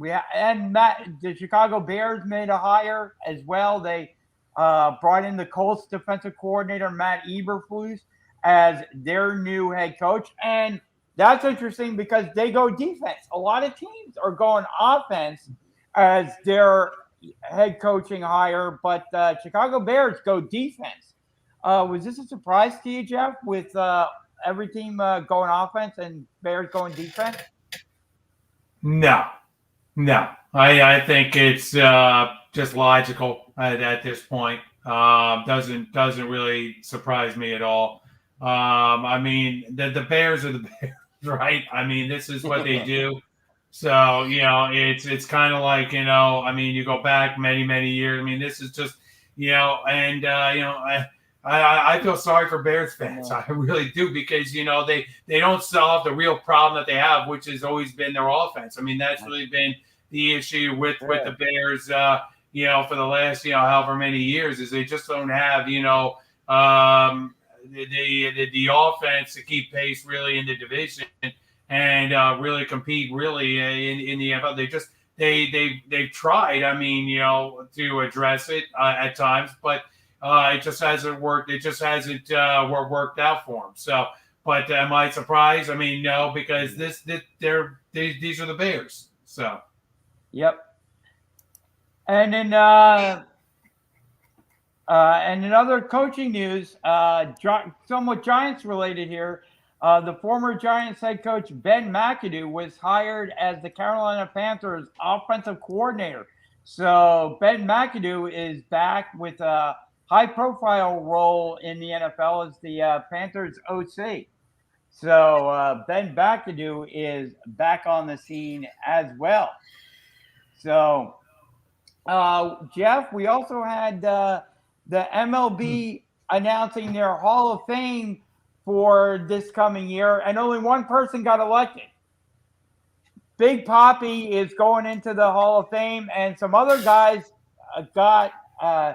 [SPEAKER 3] The Chicago Bears made a hire as well. They brought in the Colts defensive coordinator, Matt Eberflus, as their new head coach. And that's interesting because they go defense. A lot of teams are going offense as their head coaching hire, but Chicago Bears go defense. Was this a surprise to you, Jeff, with every team going offense and Bears going defense?
[SPEAKER 5] No. I think it's just logical at this point. Doesn't really surprise me at all. I mean, the Bears are the Bears, right? I mean, this is what they do. So, it's kind of like, I mean, you go back many years. I mean, this is just, I feel sorry for Bears fans. I really do, because, they don't solve the real problem that they have, which has always been their offense. I mean, that's really been the issue with the Bears, for the last, however many years, is they just don't have, the offense to keep pace really in the division and really compete really in the NFL. They've tried, I mean, to address it at times, but it just hasn't worked. It just hasn't worked out for them. So, but am I surprised? I mean, no, because these are the Bears. So,
[SPEAKER 3] yep. And in other coaching news, somewhat Giants related here, the former Giants head coach Ben McAdoo was hired as the Carolina Panthers offensive coordinator. So Ben McAdoo is back with a high-profile role in the NFL as the Panthers OC. So Ben McAdoo is back on the scene as well. So, Jeff, we also had the MLB announcing their Hall of Fame for this coming year, and only one person got elected. Big Papi is going into the Hall of Fame, and some other guys got, I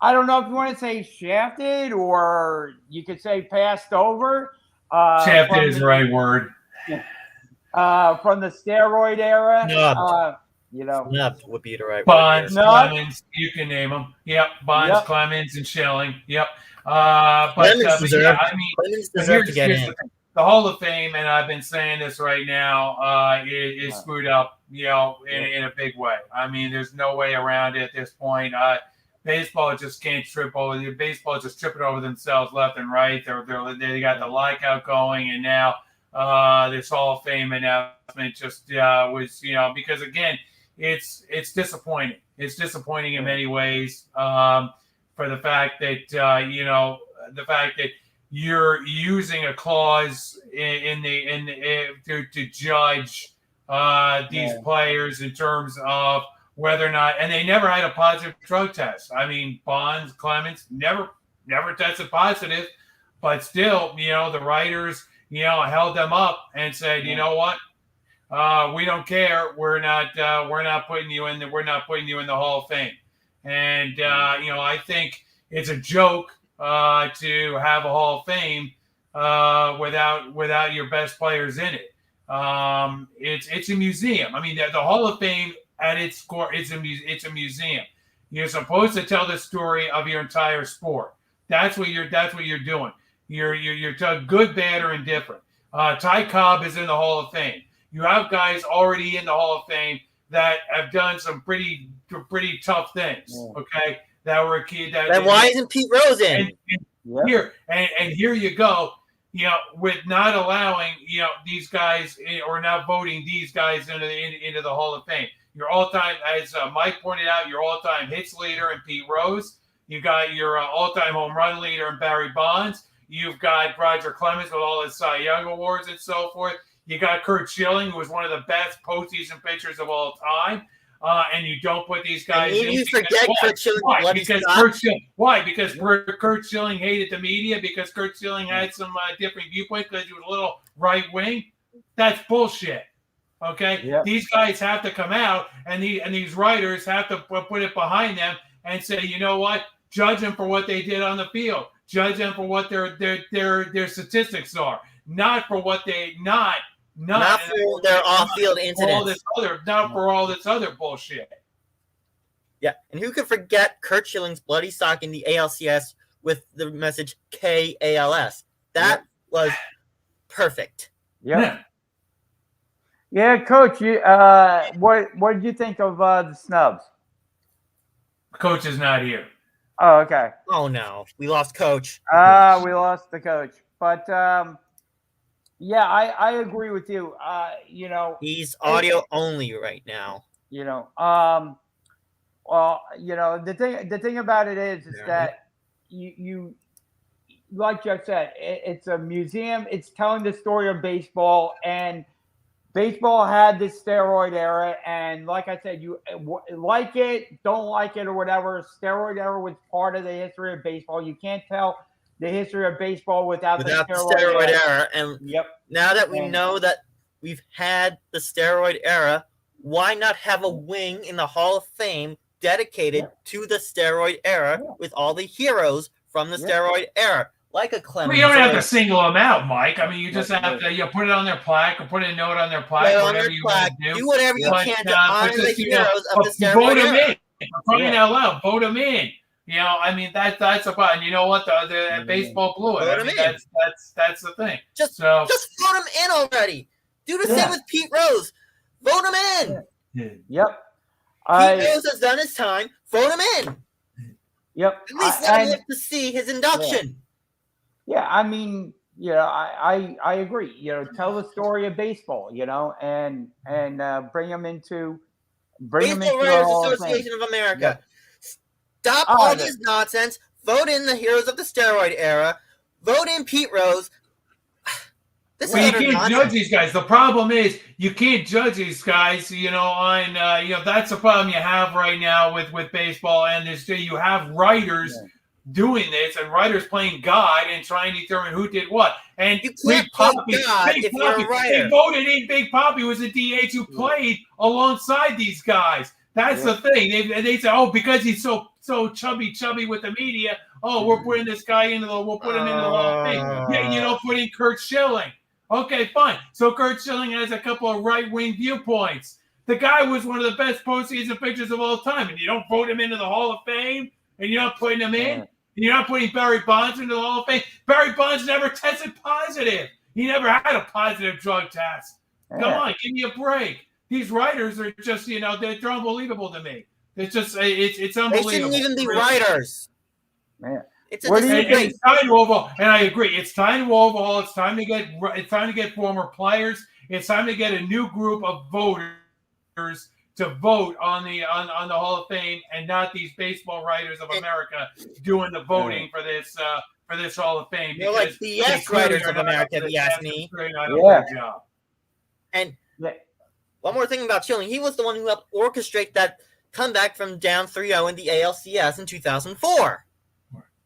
[SPEAKER 3] don't know if you want to say shafted or you could say passed over.
[SPEAKER 5] Shafted is the right word.
[SPEAKER 3] From the steroid era.
[SPEAKER 6] Snubbed would be the right
[SPEAKER 5] Bonds,
[SPEAKER 6] word.
[SPEAKER 5] Clemens, you can name them. Yep, Bonds, Clemens, and Schilling. Yep.
[SPEAKER 6] Clemens deserved to get in.
[SPEAKER 5] The Hall of Fame, and I've been saying this right now, is screwed up, in a big way. I mean, there's no way around it at this point. Baseball just can't trip over. Baseball is just tripping over themselves left and right. They got the lockout going, and now this Hall of Fame announcement just was, because again, it's disappointing. It's disappointing in many ways for the fact that the fact that you're using a clause to judge these players in terms of whether or not, and they never had a positive drug test. I mean, Bonds, Clemens never tested positive, but still, the writers, held them up and said, you know what, we don't care. We're not putting you in the Hall of Fame. And I think it's a joke to have a Hall of Fame without your best players in it. It's a museum. I mean, the Hall of Fame at its core, it's a museum. You're supposed to tell the story of your entire sport. That's what you're doing. You're good, bad, or indifferent. Ty Cobb is in the Hall of Fame. You have guys already in the Hall of Fame that have done some pretty tough things. Okay, that were a key.
[SPEAKER 6] Then why isn't Pete Rose in?
[SPEAKER 5] And here you go. With not allowing these guys or not voting these guys into the Hall of Fame. Your all-time, as Mike pointed out, your all-time hits leader in Pete Rose. You got your all-time home run leader in Barry Bonds. You've got Roger Clemens with all his Cy Young awards and so forth. You got Curt Schilling, who was one of the best postseason pitchers of all time. And you don't put these guys in.
[SPEAKER 6] You forget Curt Schilling.
[SPEAKER 5] Why? Because Curt Schilling hated the media, because Curt Schilling had some different viewpoint, because he was a little right wing. That's bullshit. Okay, These guys have to come out, and these writers have to put it behind them and say, you know what? Judge them for what they did on the field. Judge them for what their statistics are, not for what they not
[SPEAKER 6] for their off-field incidents.
[SPEAKER 5] Not for all this other bullshit.
[SPEAKER 6] Yeah, and who could forget Curt Schilling's bloody sock in the ALCS with the message KALS? That was perfect.
[SPEAKER 3] Yeah, Coach. You, what did you think of the snubs?
[SPEAKER 5] Coach is not here.
[SPEAKER 3] Oh, okay.
[SPEAKER 6] Oh no, we lost Coach.
[SPEAKER 3] We lost the coach, but yeah, I agree with you.
[SPEAKER 6] He's audio only right now.
[SPEAKER 3] Well, the thing about it is that you like Jeff said, it's a museum. It's telling the story of baseball, and baseball had this steroid era, and like I said, you like it, don't like it, or whatever. Steroid era was part of the history of baseball. You can't tell the history of baseball without the steroid
[SPEAKER 6] era. And now that we know that we've had the steroid era, why not have a wing in the Hall of Fame dedicated to the steroid era with all the heroes from the steroid era? Like a Clemens.
[SPEAKER 5] Well, you don't have to single them out, Mike. I mean, you just have to put it on their plaque or put a note on their plaque, whatever you want to do.
[SPEAKER 6] Do whatever you can to honor the heroes of the steroid era.
[SPEAKER 5] Vote them in. Crying out loud, vote them in. I mean, that's about. And you know what? The baseball blew it. I mean, that's the thing.
[SPEAKER 6] Just vote them in already. Do the same with Pete Rose. Vote him in.
[SPEAKER 3] Yep.
[SPEAKER 6] Pete Rose has done his time. Vote him in.
[SPEAKER 3] Yep.
[SPEAKER 6] At least let him live to see his induction.
[SPEAKER 3] Yeah, I mean, I agree. Tell the story of baseball, and bring them into Bring him
[SPEAKER 6] Baseball
[SPEAKER 3] into the
[SPEAKER 6] Writers
[SPEAKER 3] Hall of Fame.
[SPEAKER 6] Association of America.
[SPEAKER 3] Yep.
[SPEAKER 6] Stop
[SPEAKER 3] Oh,
[SPEAKER 6] all this nonsense. Vote in the heroes of the steroid era. Vote in Pete Rose. This
[SPEAKER 5] Well,
[SPEAKER 6] is
[SPEAKER 5] you
[SPEAKER 6] utter
[SPEAKER 5] can't
[SPEAKER 6] nonsense.
[SPEAKER 5] judge these guys. The problem is you can't judge these guys. On that's the problem you have right now with baseball. And you have writers doing this, and writers playing God and trying to determine who did what. And
[SPEAKER 6] You can't play God if you're a writer.
[SPEAKER 5] They voted in Big Papi was a DH who played alongside these guys. That's the thing. They say, oh, because he's so chubby with the media. Oh, we're putting this guy we'll put him into the Hall of Fame. Yeah, put in Kurt Schilling. Okay, fine. So Kurt Schilling has a couple of right-wing viewpoints. The guy was one of the best postseason pitchers of all time, and you don't vote him into the Hall of Fame, and you're not putting him in, and you're not putting Barry Bonds into the Hall of Fame. Barry Bonds never tested positive. He never had a positive drug test. Come on, give me a break. These writers are just, they're unbelievable to me. It's just, it's unbelievable.
[SPEAKER 6] They shouldn't even be writers.
[SPEAKER 3] Man.
[SPEAKER 6] It's
[SPEAKER 5] It's time to overhaul, and I agree. It's time to overhaul. It's time to get former players. It's time to get a new group of voters to vote on the Hall of Fame, and not these baseball writers of America doing the voting for this Hall of Fame.
[SPEAKER 6] They're like the yes writers of America, if you ask me.
[SPEAKER 5] Job.
[SPEAKER 6] And one more thing about Schilling, he was the one who helped orchestrate that comeback from down 3-0 in the ALCS in 2004.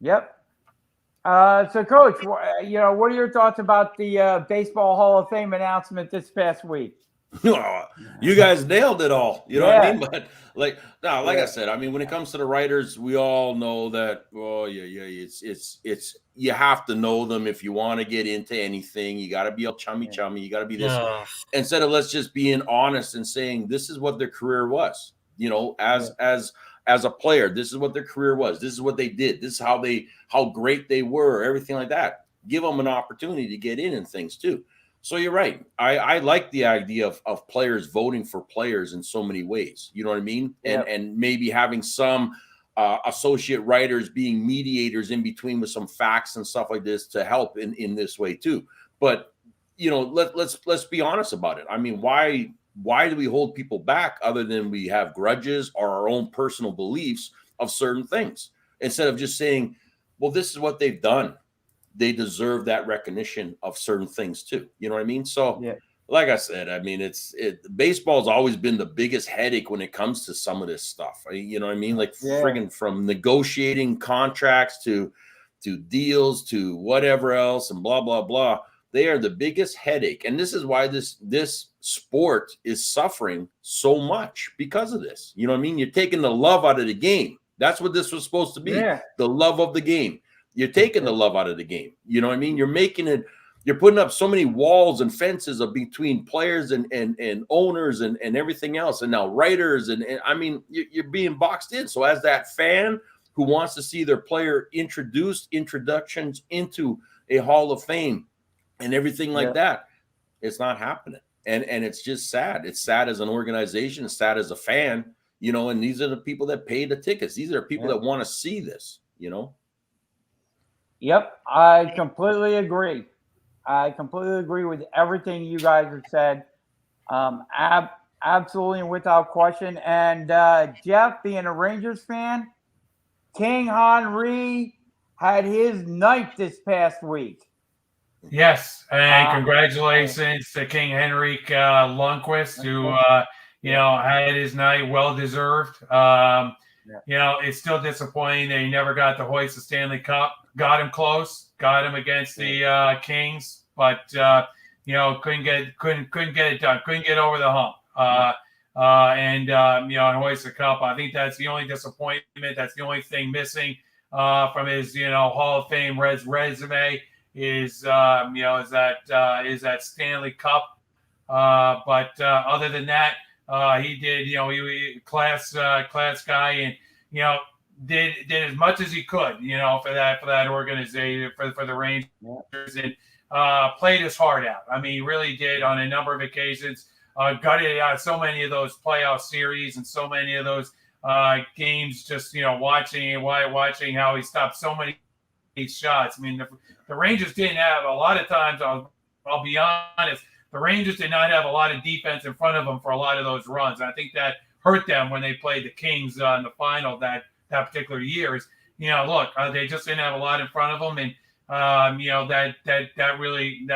[SPEAKER 3] Yep. So, Coach, what are your thoughts about the Baseball Hall of Fame announcement this past week?
[SPEAKER 4] You guys nailed it all. You know what I mean? But like I said, I mean, when it comes to the writers, we all know that. Oh it's you have to know them if you want to get into anything. You got to be a chummy. You got to be this. Instead of let's just being honest and saying this is what their career was. As a player, this is what their career was. This is what they did. This is how great they were, everything like that. Give them an opportunity to get in and things too. So you're right. I like the idea of players voting for players in so many ways. You know what I mean? And maybe having some associate writers being mediators in between with some facts and stuff like this to help in this way too. But let's be honest about it. I mean, why do we hold people back other than we have grudges or our own personal beliefs of certain things instead of just saying, well, this is what they've done. They deserve that recognition of certain things too. You know what I mean? So like I said, I mean, baseball's always been the biggest headache when it comes to some of this stuff. You know what I mean? Like friggin' from negotiating contracts to deals to whatever else and blah, blah, blah. They are the biggest headache. And this is why this sport is suffering so much because of this. You know what I mean? You're taking the love out of the game. That's what this was supposed to be. The love of the game. You're taking the love out of the game. You know what I mean? You're putting up so many walls and fences between players and owners and everything else. And now writers. And I mean, you're being boxed in. So as that fan who wants to see their player introductions into a Hall of Fame, and everything like that, it's not happening. And it's just sad. It's sad as an organization. It's sad as a fan, and these are the people that pay the tickets. These are people that want to see this,
[SPEAKER 3] Yep, I completely agree. I completely agree with everything you guys have said. Absolutely and without question. And Jeff, being a Rangers fan, King Henry had his night this past week.
[SPEAKER 5] Yes, and congratulations to King Henrik Lundqvist, who had his night, well deserved. It's still disappointing that he never got to hoist the Stanley Cup. Got him close, got him against the Kings, but couldn't get it done. Couldn't get over the hump. And hoist the cup. I think that's the only disappointment. That's the only thing missing from his Hall of Fame resume. Is that Stanley Cup, but other than that, he did. He class guy, and did as much as he could. For that organization, for the Rangers, and played his heart out. I mean, he really did on a number of occasions. Gutted out so many of those playoff series and so many of those games. Just watching how he stopped so many shots. I mean, the Rangers didn't have a lot of times. I'll be honest. The Rangers did not have a lot of defense in front of them for a lot of those runs. I think that hurt them when they played the Kings in the final that particular year. Is look, they just didn't have a lot in front of them, and that really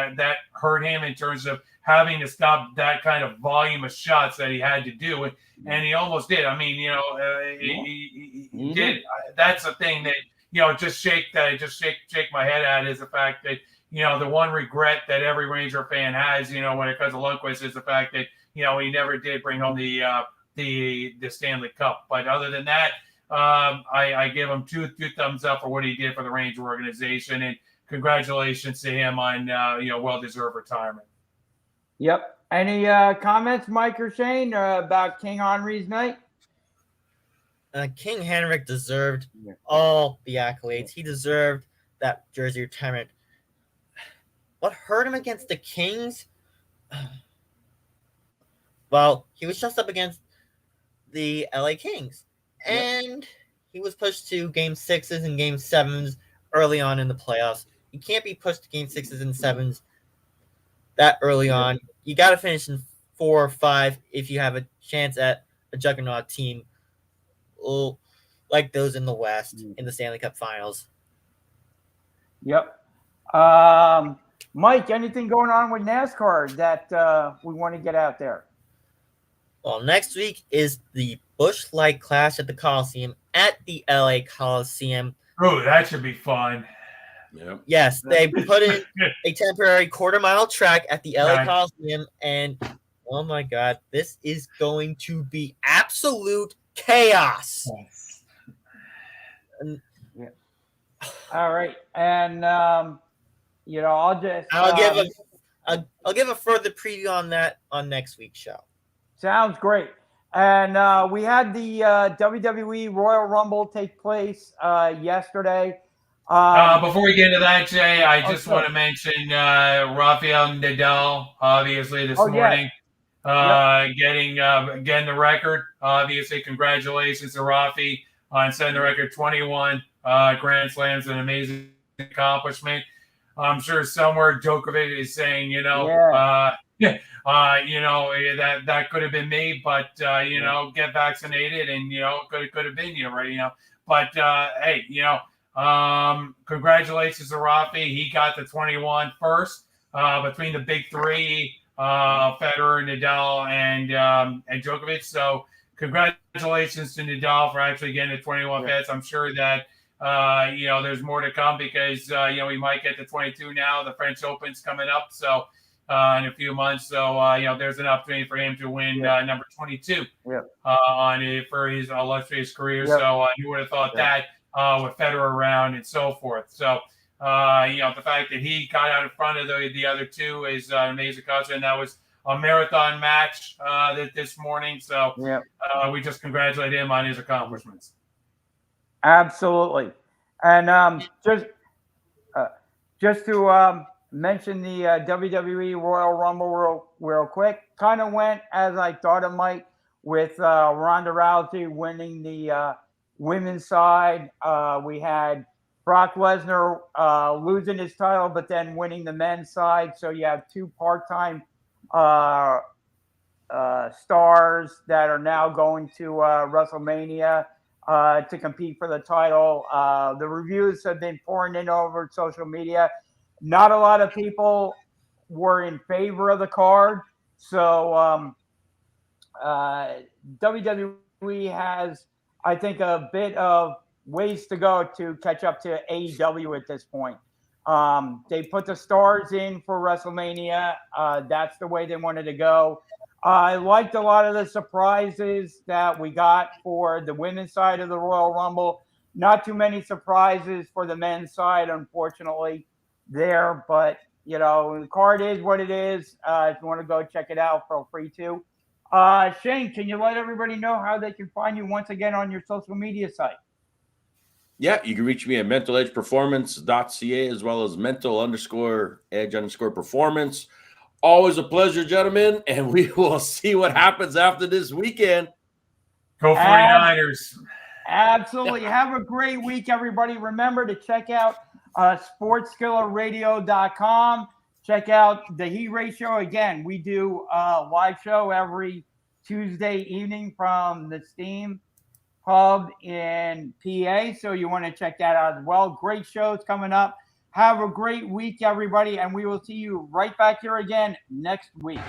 [SPEAKER 5] hurt him in terms of having to stop that kind of volume of shots that he had to do, and he almost did. I mean, he did. That's the thing that just shake my head at is the fact that the one regret that every Ranger fan has, when it comes to Lundqvist, is the fact that he never did bring home the Stanley Cup. But other than that, I give him two thumbs up for what he did for the Ranger organization, and congratulations to him on well-deserved retirement.
[SPEAKER 3] Yep. Any comments, Mike or Shane, about King Henry's night?
[SPEAKER 6] King Henrik deserved all the accolades. He deserved that jersey retirement. What hurt him against the Kings? Well, he was just up against the LA Kings. And he was pushed to game 6s and game 7s early on in the playoffs. You can't be pushed to game 6s and 7s that early on. You got to finish in 4 or 5 if you have a chance at a juggernaut team like those in the West in the Stanley Cup Finals.
[SPEAKER 3] Yep. Mike, anything going on with NASCAR that we want to get out there?
[SPEAKER 6] Well, next week is the Busch Light Clash at the Coliseum at the LA Coliseum.
[SPEAKER 5] Oh, that should be fun.
[SPEAKER 4] Yep.
[SPEAKER 6] Yes, they put in a temporary quarter-mile track at the LA Coliseum, and oh my God, this is going to be absolute chaos.
[SPEAKER 3] All right, and I'll
[SPEAKER 6] give a further preview on that on next week's show.
[SPEAKER 3] Sounds great. And we had the WWE Royal Rumble take place yesterday.
[SPEAKER 5] Before we get into that, Jay, I just want to mention Rafael Nadal, obviously, this morning, getting the record. Obviously, congratulations to Rafi on setting the record 21 Grand Slams, an amazing accomplishment. I'm sure somewhere Djokovic is saying, that could have been me, but get vaccinated, and could have been you, right? But hey, congratulations to Rafi. He got the 21 first between the big three, Federer, Nadal, and Djokovic. So congratulations to Nadal for actually getting the 21 hits. I'm sure that there's more to come because we might get the 22 now. The French Open's coming up, so in a few months. So there's an opportunity for him to win number 22 for his illustrious career. So you would have thought that with Federer around and so forth. So the fact that he got out in front of the other two is an amazing culture, and that was a marathon match this morning. So we just congratulate him on his accomplishments.
[SPEAKER 3] Absolutely. And just to mention the WWE Royal Rumble real quick, kind of went as I thought it might, with Ronda Rousey winning the women's side. We had Brock Lesnar losing his title, but then winning the men's side. So you have two part-time stars that are now going to WrestleMania to compete for the title. The reviews have been pouring in over social media. Not a lot of people were in favor of the card. So WWE has, I think, a bit of ways to go to catch up to AEW at this point. They put the stars in for WrestleMania. That's the way they wanted to go. I liked a lot of the surprises that we got for the women's side of the Royal Rumble. Not too many surprises for the men's side, unfortunately, there. But, the card is what it is. If you want to go check it out, feel free to. Shane, can you let everybody know how they can find you once again on your social media site?
[SPEAKER 4] Yeah, you can reach me at mentaledgeperformance.ca as well as mental_edge_performance. Always a pleasure, gentlemen, and we will see what happens after this weekend.
[SPEAKER 5] Go 49ers.
[SPEAKER 3] Absolutely. Have a great week, everybody. Remember to check out sportsskillerradio.com. Check out the Heat Ratio. Again, we do a live show every Tuesday evening from the Steam Pub in PA. So you want to check that out as well. Great shows coming up. Have a great week, everybody, and we will see you right back here again next week.